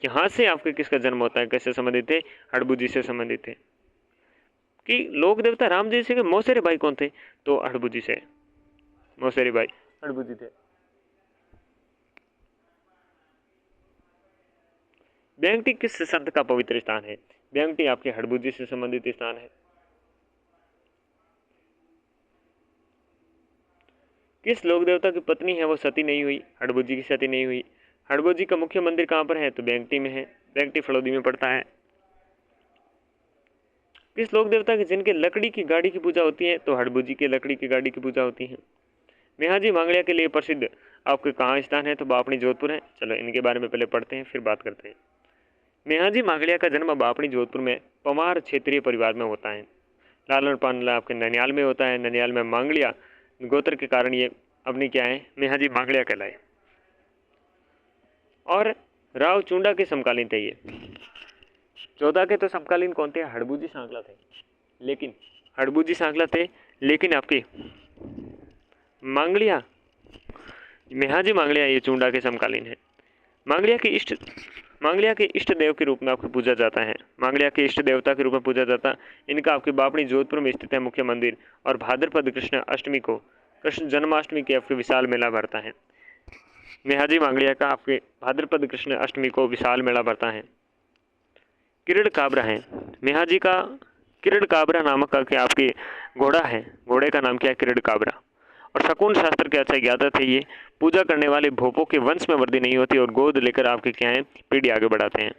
यहाँ से आपके किसका जन्म होता है, कैसे संबंधित थे, हड़बू जी से संबंधित थे। कि लोक देवता राम जी से मौसेरे भाई कौन थे, तो हड़बू जी से मौसेरे भाई हड़बू जी थे। बेंगटी किस संत का पवित्र स्थान है, बेंगटी आपके हड़बू जी से संबंधित स्थान है। किस लोक देवता की पत्नी है वो सती नहीं हुई, हड़बू जी की सती नहीं हुई। हड़बू जी का मुख्य मंदिर कहाँ पर है, तो बेंगटी में है, बेंगटी फड़ौदी में पड़ता है। किस लोक देवता के जिनके लकड़ी की गाड़ी की पूजा होती है, तो हड़बू जी के लकड़ी की गाड़ी की पूजा होती है। मेहाजी मांगलिया के लिए प्रसिद्ध आपके कहाँ स्थान है, तो बापनी जोधपुर है। चलो इनके बारे में पहले पढ़ते हैं फिर बात करते हैं। मेहाजी मांगलिया का जन्म बापनी जोधपुर में पवार क्षेत्रीय परिवार में होता है। लालन पालन आपके ननियाल में होता है। ननियाल में मांगलिया गोत्र के कारण ये अपनी क्या है, मेहाजी मांगलिया कहलाए। और राव चुंडा के समकालीन थे ये। जोधा के तो समकालीन कौन थे, हड़बू जी सांकला थे। लेकिन हड़बू जी सांकला थे, लेकिन आपके मांगलिया मेहाजी मांगलिया ये चुंडा के समकालीन है। मांगलिया के इष्ट देव के रूप में आपको पूजा जाता है। मांगलिया के इष्ट देवता के रूप में पूजा जाता है। इनका आपकी बापनी जोधपुर में स्थित है मुख्य मंदिर। और भाद्रपद कृष्ण अष्टमी को कृष्ण जन्माष्टमी के आपके विशाल मेला भरता है। मेहाजी मांगलिया का आपके भाद्रपद कृष्ण अष्टमी को विशाल मेला भरता है। किरण काबरा है, मेहाजी का किरण काबरा नामक का क्या आपके घोड़ा है, घोड़े का नाम क्या है, किरण काबरा। और शकुन शास्त्र के अच्छा ज्ञाता थे ये। पूजा करने वाले भोपों के वंश में वृद्धि नहीं होती और गोद लेकर आपके क्या है, पीढ़ी आगे बढ़ाते हैं।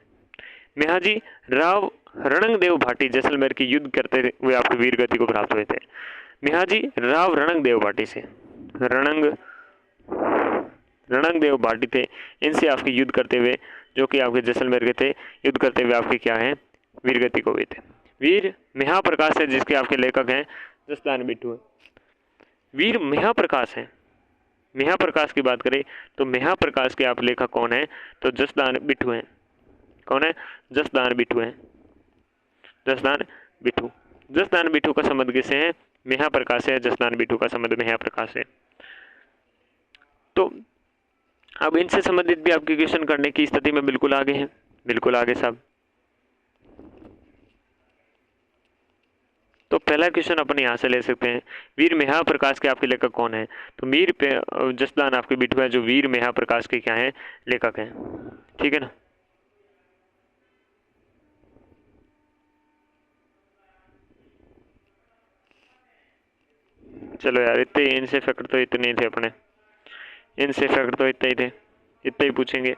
मेहाजी राव रणंग देव भाटी जैसलमेर की युद्ध करते हुए आपकी वीर गति को प्राप्त हुए थे। मेहाजी राव रणंग देव भाटी से रणंग देव भाटी थे, इनसे आपके युद्ध करते हुए, जो कि आपके जैसलमेर के थे, युद्ध करते हुए आपके क्या है, वीरगति को हुए थे। वीर महाप्रकाश है जिसके आपके लेखक हैं जसदान बिट्टू है। वीर महाप्रकाश है, महाप्रकाश की बात करें तो महाप्रकाश के आप लेखक कौन है, तो जसदान बिट्टू हैं। कौन है, जसदान बिट्टू हैं। जसदान बिट्टू, जसदान बिट्टू का संबंध किससे है, महाप्रकाश है। जसदान बिट्टू का संबंध महाप्रकाश है। तो अब इनसे संबंधित भी आपके क्वेश्चन करने की स्थिति में बिल्कुल आगे हैं, बिल्कुल आगे साहब। तो पहला क्वेश्चन अपन यहाँ से ले सकते हैं, वीर महाप्रकाश के आपके लेखक कौन है, तो मीर जसदान आपके बिट्टू है जो वीर महाप्रकाश के क्या है, लेखक हैं। ठीक है ना। चलो यार इतने इनसे फैक्टर तो इतने ही थे अपने, इनसे फैक्टर तो इतने ही थे, इतने ही पूछेंगे।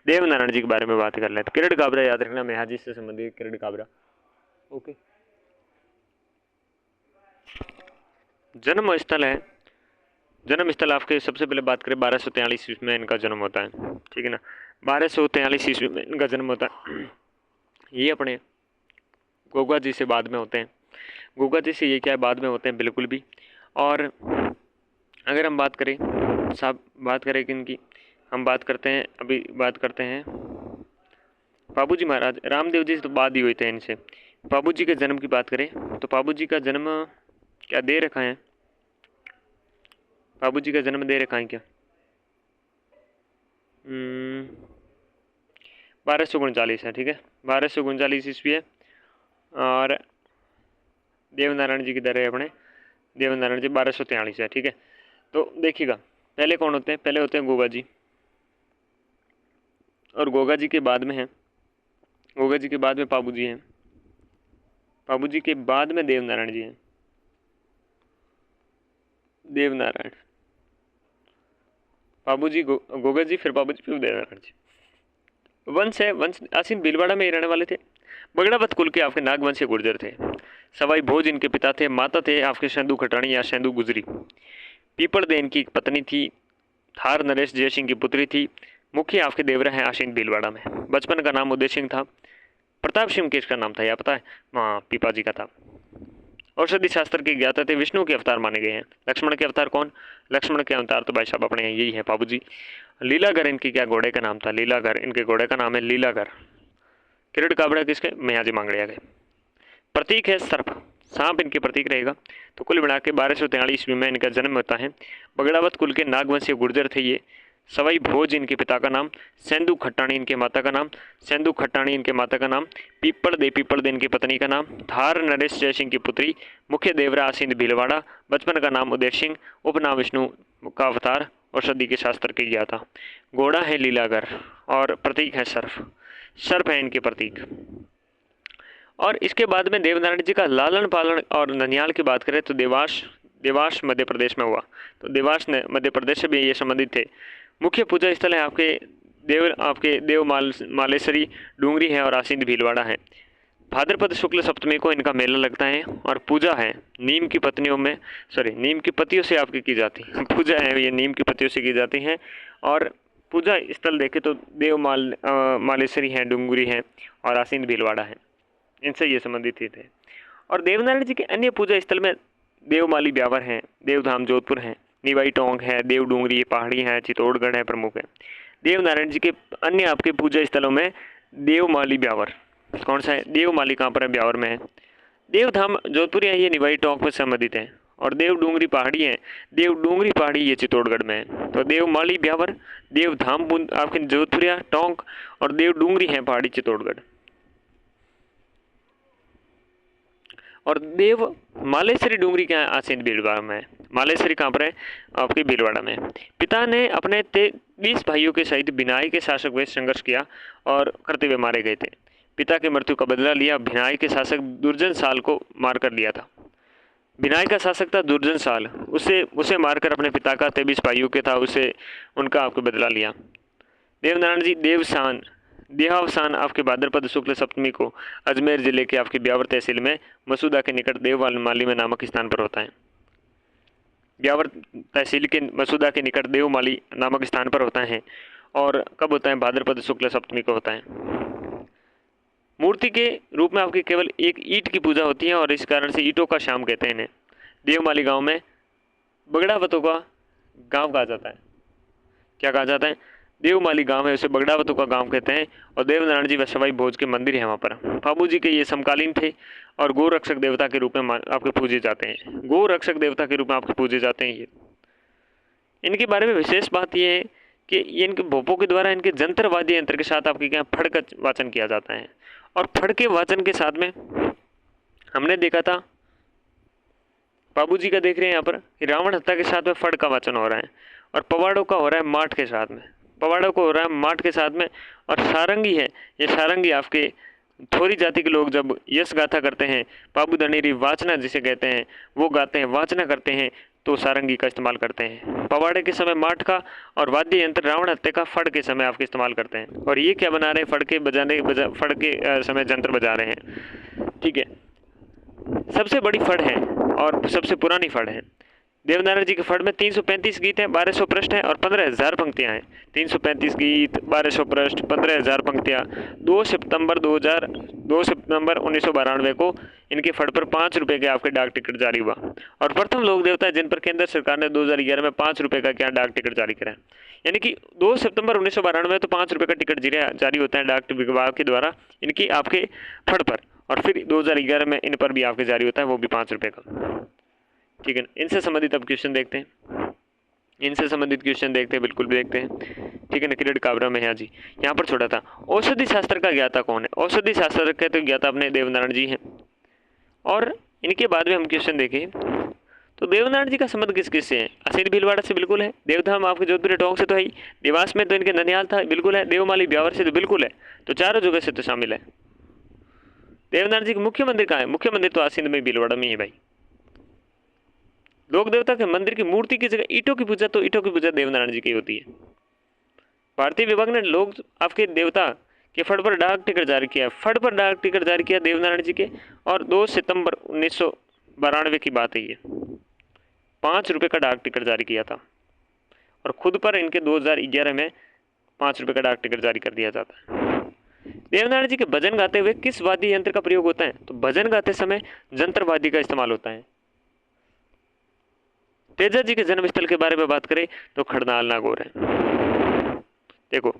देवनारायण जी के बारे में बात कर लेते। किरण काबरा याद रखना, मेहाजी से संबंधित किरण काबरा। ओके, जन्म स्थल है, जन्म स्थल आपके सबसे पहले बात करें 1243 ईस्वी में इनका जन्म होता है। ठीक है ना, 1243 ईस्वी में इनका जन्म होता है। ये अपने गोगा जी से बाद में होते हैं, गोगा जी से ये क्या है, बाद में होते हैं बिल्कुल भी। और अगर हम बात करें साहब, बात करें किनकी, हम बात करते हैं, अभी बात करते हैं बाबूजी महाराज। रामदेव जी से तो बाद ही हुए थे इनसे। बाबूजी के जन्म की बात करें तो बाबूजी का जन्म क्या दे रखा है, बाबूजी का जन्म दे रखा है क्या, 1239 है, ठीक है, 1239 ईस्वी है। और देवनारायण जी की दर है अपने, देवनारायण जी 1243 है, ठीक है। तो देखिएगा पहले कौन होते हैं, पहले होते हैं गोगा जी, और गोगा जी के बाद में है, गोगा जी के बाद में पाबू जी हैं, पाबू जी के बाद में देवनारायण जी हैं, देवनारायण, पाबू जी, गोगा जी, फिर पाबू जी, फिर देवनारायण जी। वंश है, वंश आसीन भीलवाड़ा में ही रहने वाले थे। बगड़ावत कुल के आपके नागवंशीय गुर्जर थे। सवाई भोज इनके पिता थे, माता थे आपके सेंधु खटाणी या सेंधु गुजरी। पीपल दे इनकी पत्नी थी, थार नरेश जय सिंह की पुत्री थी। मुखिया आपके देवरा हैं आसीन भीलवाड़ा में। बचपन का नाम उदय सिंह था। प्रताप सिंह किसका नाम था, या पता है? वहाँ पीपा जी का था। औषधि शास्त्र के ज्ञाता थे, विष्णु के अवतार माने गए हैं। लक्ष्मण के अवतार कौन? लक्ष्मण के अवतार तो भाई साहब अपने यही है, बाबू जी। लीलागर इनकी क्या घोड़े का नाम था? लीलागर इनके घोड़े का नाम है, लीलागर। किरीट काबड़ा किसके? मेहाजी मांगड़िया के। प्रतीक है सर्प, सांप इनके प्रतीक रहेगा। तो कुल मिला के 1243 ईस्वी में इनका जन्म होता है। बगड़ावत कुल के नागवंशीय गुर्जर थे ये। सवाई भोज इनके पिता का नाम, सेंधु खट्टाणी इनके माता का नाम, सेंधु खट्टाणी इनके माता का नाम, पीपल दे इनकी पत्नी का नाम, धार नरेश जय सिंह की पुत्री, मुख्य देवरा आसीन भीलवाड़ा, बचपन का नाम उदय सिंह, उपनाम विष्णु का अवतार, औषधि के शास्त्र के ज्ञाता। घोड़ा है लीलागर और प्रतीक है सर्प, सर्प है इनके प्रतीक। और इसके बाद में देवनारायण जी का लालन पालन और ननिहाल की बात करें तो देवास, देवास मध्य प्रदेश में हुआ। तो देवास ने मध्य प्रदेश से भी ये संबंधित थे। मुख्य पूजा स्थल है आपके देव मालेश्वरी डूंगरी है और आसीन भीलवाड़ा है। भाद्रपद शुक्ल सप्तमी को इनका मेला लगता है और पूजा है नीम की पत्नियों में, नीम की पत्तियों से आपकी की जाती है पूजा है ये नीम की पत्तियों से की जाती है। और पूजा स्थल देखे तो मालेश्वरी है, डूंगरी है और आसीन भीलवाड़ा है, इनसे ये संबंधित थे। और देवनारायण जी के अन्य पूजा स्थल में देवमाली ब्यावर हैं, देवधाम जोधपुर हैं, निवाई टोंक है, देव डूंगरी पहाड़ी है, चित्तौड़गढ़ है, प्रमुख है। देवनारायण जी के अन्य आपके पूजा स्थलों में देवमाली ब्यावर, कौन सा है? देवमाली कहाँ पर है? ब्यावर में है। देवधाम जोधपुर है, ये निवाई टोंक में संबंधित है। और देव डूंगरी पहाड़ी है, देव डूंगरी पहाड़ी ये चित्तौड़गढ़ में है। तो देवमाली ब्यावर, देवधाम आपके जोधपुरिया टोंक और देव डूंगरी है पहाड़ी चित्तौड़गढ़। और देव मालेश्वरी डूंगरी क्या है? आसीन भीलवाड़ा में है। मालेश्वरी कहाँ पर है? आपके भीलवाड़ा में। पिता ने अपने 23 भाइयों के सहित भिनाई के शासक वे संघर्ष किया और करते हुए मारे गए थे। पिता की मृत्यु का बदला लिया। भिनाई के शासक दुर्जन साल को मारकर लिया था। भिनाई का शासक था दुर्जन साल, उसे मारकर अपने पिता का 23 भाइयों के था उसे उनका आपको बदला लिया। देवनारायण जी देहावसान आपके भाद्रपद शुक्ल सप्तमी को अजमेर जिले के आपकी ब्यावर तहसील में मसूदा के निकट देवमाली में नामक स्थान पर होता है। ब्यावर तहसील के मसूदा के निकट देवमाली नामक स्थान पर होता है। और कब होता है? भाद्रपद शुक्ल सप्तमी को होता है। मूर्ति के रूप में आपकी केवल एक ईंट की पूजा होती है और इस कारण से ईंटों का शाम कहते हैं इन्हें। देवमाली गांव में बगड़ावतों का गांव कहा जाता है। क्या कहा जाता है? देवमाली गांव है, उसे बगड़ावतों का गांव कहते हैं। और देवनारायण जी व सवाई भोज के मंदिर है वहाँ पर। बाबू जी के ये समकालीन थे और गो रक्षक देवता के रूप में आपके पूजे जाते हैं। गो रक्षक देवता के रूप में आपके पूजे जाते हैं ये। इनके बारे में विशेष बात यह है कि ये इनके भोपों के द्वारा इनके जंतर वाद्य यंत्र के साथ आपके क्या फड़ का वाचन किया जाता है। और फड़ के वाचन के साथ में हमने देखा था, बाबू जी का देख रहे हैं यहाँ पर, रावण हत्या के साथ में फड़ का वाचन हो रहा है और पवाड़ों का हो रहा है माठ के साथ में, पवाड़ों को हो रहा है माठ के साथ में। और सारंगी है, ये सारंगी आपके थोरी जाति के लोग जब यश गाथा करते हैं, बाबू दनेरी वाचना जिसे कहते हैं, वो गाते हैं, वाचना करते हैं, तो सारंगी का इस्तेमाल करते हैं। पवाड़े के समय माठ का और वाद्य यंत्र रावण हत्या का फड़ के समय आपके इस्तेमाल करते हैं। और ये क्या बना रहे हैं? फड़ के समय जंत्र बजा रहे हैं। ठीक है, सबसे बड़ी फड़ है और सबसे पुरानी फड़ है। देवनारायण जी के फड़ में 335 गीत हैं, 1200 पृष्ठ हैं और 15,000 पंक्तियां हैं। 335 गीत, 1200 पृष्ठ, 15,000 पंक्तियां। 2 सितंबर 1992 को इनके फड़ पर 5 रुपये के आपके डाक टिकट जारी हुआ। और प्रथम लोक देवता जिन पर केंद्र सरकार ने 2011 में 5 रुपये का क्या डाक टिकट जारी करा। यानी कि 2 सितंबर 1992 में तो 5 रुपये का टिकट जारी होता है डाक विभाग के द्वारा इनकी आपके फड़ पर, और फिर 2011 में इन पर भी आपके जारी होता है, वो भी 5 रुपये का। ठीक है, इनसे संबंधित अब क्वेश्चन देखते हैं। इनसे संबंधित क्वेश्चन देखते हैं, बिल्कुल भी देखते हैं, ठीक है ना। किरीट काबरा में है जी, यहाँ पर छोड़ा था। औषधि शास्त्र का ज्ञाता कौन है? औषधि शास्त्र के तो ज्ञाता अपने देवनारायण जी हैं। और इनके बाद में हम क्वेश्चन देखें तो देवनारायण जी का संबंध किस किस से है? असीर भीलवाड़ा से बिल्कुल है, देवधाम आपके जोधपुर टोंक से तो है ही, देवास में तो इनके ननिहाल था, बिल्कुल है, देवमाली ब्यावर से तो बिल्कुल है, तो चारों जगह से तो शामिल है। देवनारायण जी का मुख्य मंदिर कहाँ है? मुख्य मंदिर तो आसीन में भीलवाड़ा में ही है भाई। लोक देवता के मंदिर की मूर्ति की जगह ईंटों की पूजा, तो ईंटों की पूजा देवनारायण जी की होती है। भारतीय विभाग ने लोग आपके देवता के फड़ पर डाक टिकट जारी किया, फड़ पर डाक टिकट जारी किया देवनारायण जी के, और 2 सितंबर 1992 की बात है ये, 5 रुपये का डाक टिकट जारी किया था। और खुद पर इनके 2011 में 5 रुपये का डाक टिकट जारी कर दिया जाता है। देवनारायण जी के भजन गाते हुए किस वाद्य यंत्र का प्रयोग होता है? तो भजन गाते समय जंत्र वाद्य का इस्तेमाल होता है। तेजा जी के जन्म स्थल के बारे में बात करें तो खड़नाल नागौर है। देखो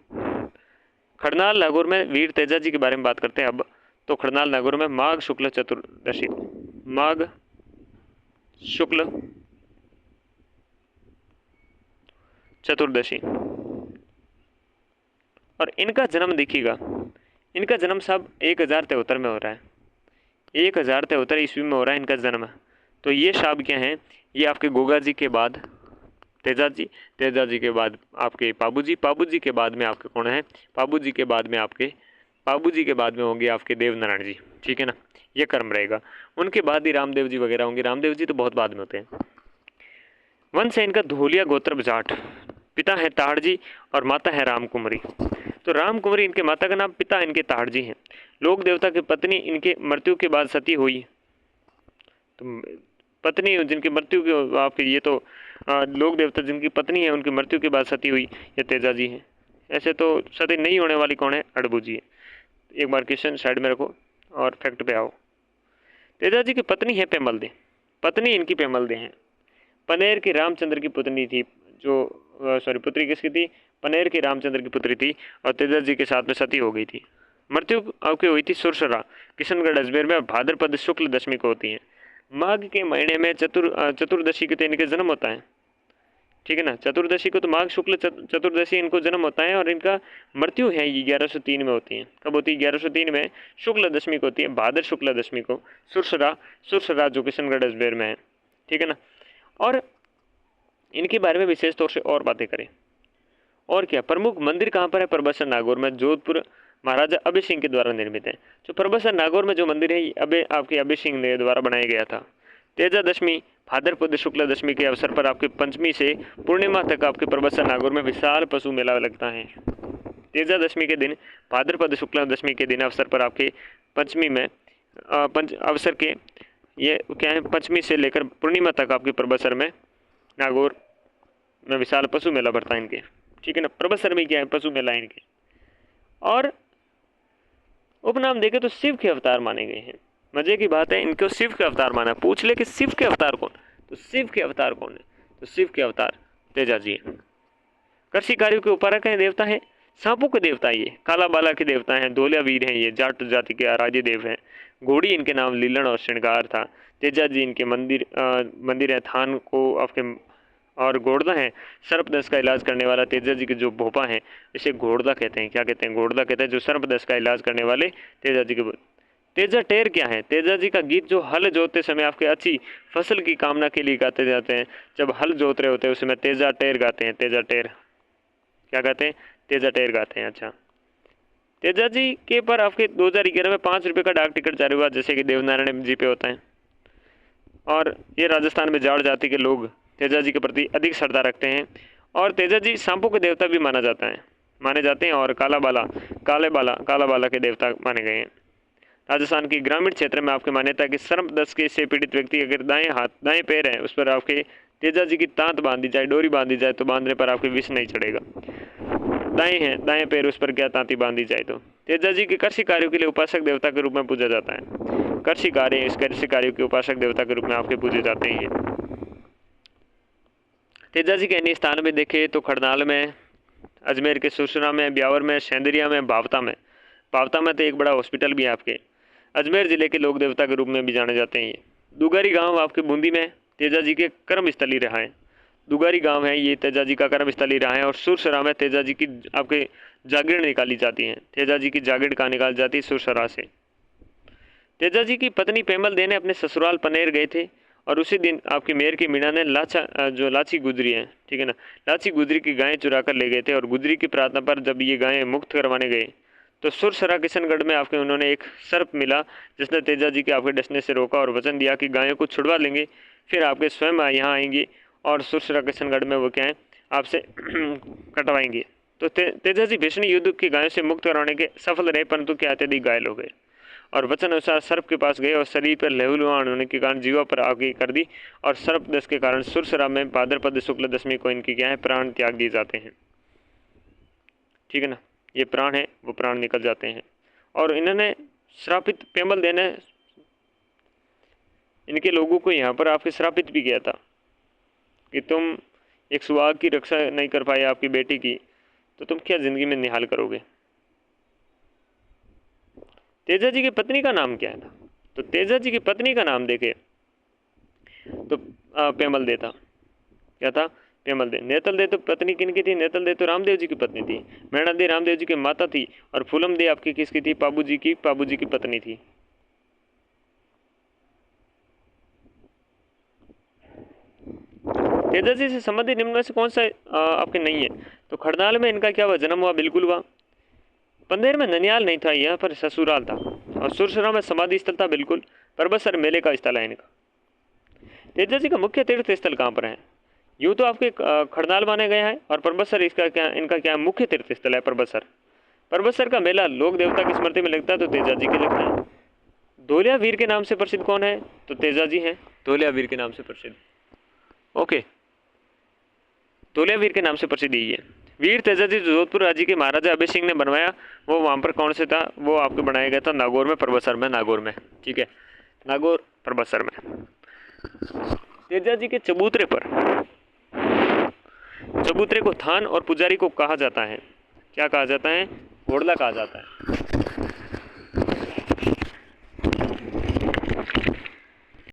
खड़नाल नागौर में वीर तेजा जी के बारे में बात करते हैं अब। तो खड़नाल नागौर में माघ शुक्ल चतुर्दशी, माघ शुक्ल चतुर्दशी, और इनका जन्म देखिएगा, इनका जन्म साहब 1073 में हो रहा है, 1073 ईस्वी में हो रहा है इनका जन्म। तो ये साहब क्या हैं? ये आपके गोगा जी के बाद तेजा जी, तेजा जी के बाद आपके पाबू जी, पाबू जी के बाद में आपके कौन है? पाबू जी के बाद में आपके पाबू जी के बाद में होंगे आपके देवनारायण जी, ठीक है ना। ये क्रम रहेगा। उनके बाद ही रामदेव जी वगैरह होंगे, रामदेव जी तो बहुत बाद में होते हैं। वंश है इनका धोलिया गोत्र जाट, पिता है ताड़ जी और माता है राम कुंवरी। तो राम कुंवरी इनके माता का नाम, पिता इनके ताड़ जी हैं। लोक देवता की पत्नी इनके मृत्यु के बाद सती हुई, तो पत्नी जिनकी मृत्यु के आपके ये तो लोक देवता जिनकी पत्नी है उनकी मृत्यु के बाद सती हुई ये तेजा जी हैं। ऐसे तो सती नहीं होने वाली कौन है? अड़बू जी है। एक बार क्वेश्चन साइड में रखो और फैक्ट पे आओ। तेजा जी की पत्नी है पेमल दे, पत्नी इनकी पेमल दे हैं। पनेर की रामचंद्र की पुत्री थी, जो सॉरी पुत्री किसकी थी? पनेर की रामचंद्र की पुत्री थी, और तेजा जी के साथ में सती हो गई थी। मृत्यु आपकी हुई थी सुरसरा किशनगढ़ अजमेर में, भाद्रपद शुक्ल दशमी को होती है। माघ के महीने में चतुर्दशी के तो इनके जन्म होता है, ठीक है ना। चतुर्दशी को तो माघ शुक्ल चतुर्दशी इनको जन्म होता है, और इनका मृत्यु है 1103 में होती है। कब होती है? 1103 में शुक्ल दशमी को होती है, भाद्र शुक्ल दशमी को, सुरसरा जो किशनगढ़ अजमेर में है, ठीक है ना। और इनके बारे में विशेष तौर से और बातें करें, और क्या प्रमुख मंदिर कहाँ पर है? प्रबसर नागौर में, जोधपुर महाराजा अभय सिंह के द्वारा निर्मित है। जो प्रबसर नागौर में जो मंदिर है ये आपके अभय सिंह ने द्वारा बनाया गया था। तेजा दशमी भाद्रपद शुक्ल दशमी के अवसर पर आपके पंचमी से पूर्णिमा तक आपके प्रबसर नागौर में विशाल पशु मेला लगता है। तेजा दशमी के दिन, भाद्रपद शुक्ल दशमी के दिन अवसर पर आपके पंचमी में अवसर के ये क्या है, पंचमी से लेकर पूर्णिमा तक आपके प्रबसर में नागौर में विशाल पशु मेला भरता है इनके, ठीक है ना। प्रबसर में क्या है? पशु मेला है इनके। और उपनाम देखे तो शिव के अवतार माने गए हैं। मजे की बात है, इनको शिव के अवतार माना। पूछ ले कि शिव के अवतार कौन, तो शिव के अवतार कौन है? तो शिव के अवतार तेजा जी हैं। कृषि कार्यों के उपारक हैं, देवता है, सांपों के देवता ये, काला बाला के देवता हैं, धोलिया वीर हैं, ये जाट जाति के आराध्य देव हैं। घोड़ी इनके नाम लीलन और श्रृंगार था। तेजा जी इनके मंदिर है, थान को आपके, और घोड़दा है, सर्पदंश का इलाज करने वाला तेजा जी के जो भोपा हैं इसे घोड़दा कहते हैं। क्या कहते हैं? घोड़दा कहते हैं, जो सर्पदंश का इलाज करने वाले तेजा जी के। तेजा टेर क्या है? तेजा जी का गीत जो हल जोतते समय आपके अच्छी फसल की कामना के लिए गाते जाते हैं। जब हल जोत रहे होते हैं उस समय तेजा टेर गाते हैं। तेजा टेर क्या गाते हैं? तेजा टेर गाते हैं। अच्छा, तेजा जी के पर आपके 2011 में 5 रुपये का डाक टिकट जारी हुआ, जैसे कि देवनारायण जी पे होता है। और ये राजस्थान में जाट जाति के लोग तेजा जी के प्रति अधिक श्रद्धा रखते हैं, और तेजा जी सांपों के देवता भी माने जाते हैं, और काला बाला के देवता माने गए हैं। राजस्थान के ग्रामीण क्षेत्र में आपकी मान्यता है कि सर्पदंश से पीड़ित व्यक्ति अगर दाएं पैर है उस पर आपके तेजा जी की तांत बांधी जाए, डोरी बांधी जाए, तो बांधने पर आपके विष नहीं चढ़ेगा। दाएं पैर उस पर क्या तांती बांधी जाए तो। तेजा जी के कृषि कार्यों के लिए उपासक देवता के रूप में पूजा जाता है। कृषि कार्यों के उपासक देवता के रूप में आपके पूजे जाते हैं। तेजा जी के अन्य स्थान में देखे तो खड़नाल में, अजमेर के सुरसरा में, ब्यावर में, सेंदरिया में, बावता में तो एक बड़ा हॉस्पिटल भी है आपके। अजमेर जिले के लोक देवता के रूप में भी जाने जाते हैं ये। दुगारी गांव आपके बूंदी में तेजा जी के कर्म स्थली रहा है। दुगारी गांव है, ये तेजाजी का कर्मस्थली रहा है। और सुरसरा में तेजाजी की आपके जागीर निकाली जाती है। तेजाजी की जागीर कहाँ निकाली जाती है? सुरसरा से। तेजाजी की पत्नी पेमल दे ने अपने ससुराल पनेर गए थे और उसी दिन आपकी मेयर की मीणा ने लाची गुजरी है, ठीक है ना, लाची गुजरी की गायें चुरा कर ले गए थे। और गुजरी की प्रार्थना पर जब ये गायें मुक्त करवाने गए तो सुरसरा किशनगढ़ में आपके उन्होंने एक सर्प मिला जिसने तेजाजी के आपके डसने से रोका और वचन दिया कि गायों को छुड़वा लेंगे, फिर आपके स्वयं यहाँ आएंगे और सुरसरा किशनगढ़ में वो क्या है आपसे कटवाएंगे। तो तेजाजी भीषणी युद्ध की गायों से मुक्त करवाने के सफल रहे, परंतु क्या अत्यधिक घायल हो गए और वचन अनुसार सर्प के पास गए और शरीर पर लहूलुहान होने के कारण जीवा पर आग कर दी। और सर्प दस के कारण सुरसरा में भाद्रपद शुक्ल दशमी को इनकी क्या है प्राण त्याग दिए जाते हैं, ठीक है ना, ये प्राण है वो प्राण निकल जाते हैं। और इन्होंने श्रापित पेमल दे ने इनके लोगों को यहाँ पर आपके श्रापित भी किया था कि तुम एक सुहाग की रक्षा नहीं कर पाए आपकी बेटी की, तो तुम क्या जिंदगी में निहाल करोगे। तेजाजी की पत्नी का नाम क्या था? तो तेजाजी की पत्नी का नाम देखे तो पेमल दे था। क्या था? पेमल दे। नेतल दे तो पत्नी किनकी थी? नेतल दे तो रामदेव जी की पत्नी थी। मैणा दे रामदेव जी की माता थी। और फूलम दे आपकी किसकी थी? पाबू जी की पत्नी थी। तेजाजी से संबंधित निम्न में से कौन सा आपके नहीं है? तो खड़नाल में इनका क्या हुआ? जन्म हुआ, बिल्कुल हुआ। पंदेर में ननियाल नहीं था, यहाँ पर ससुराल था। और सुरसरा में समाधि स्थल था, बिल्कुल। परबतसर मेले का स्थल है इनका। तेजाजी का मुख्य तीर्थ स्थल कहाँ पर है? यूँ तो आपके खड़नाल माने गए हैं और परबतसर इनका क्या मुख्य तीर्थ स्थल है परबतसर। परबतसर का मेला लोक देवता की स्मृति में लगता है तो तेजाजी के लगता है। धोलिया वीर के नाम से प्रसिद्ध कौन है? तो तेजाजी हैं, धोलिया वीर के नाम से प्रसिद्ध। ओके, धोलिया वीर के नाम से प्रसिद्ध यही है। वीर तेजाजी जोधपुर राज्य के महाराजा अभय सिंह ने बनवाया, वो वहाँ पर कौन से था? वो आपको बनाया गया था नागौर में, परबतसर में, नागौर में, ठीक है, नागौर परबतसर में। तेजाजी के चबूतरे को थान और पुजारी को कहा जाता है, क्या कहा जाता है? घोड़ला कहा जाता है।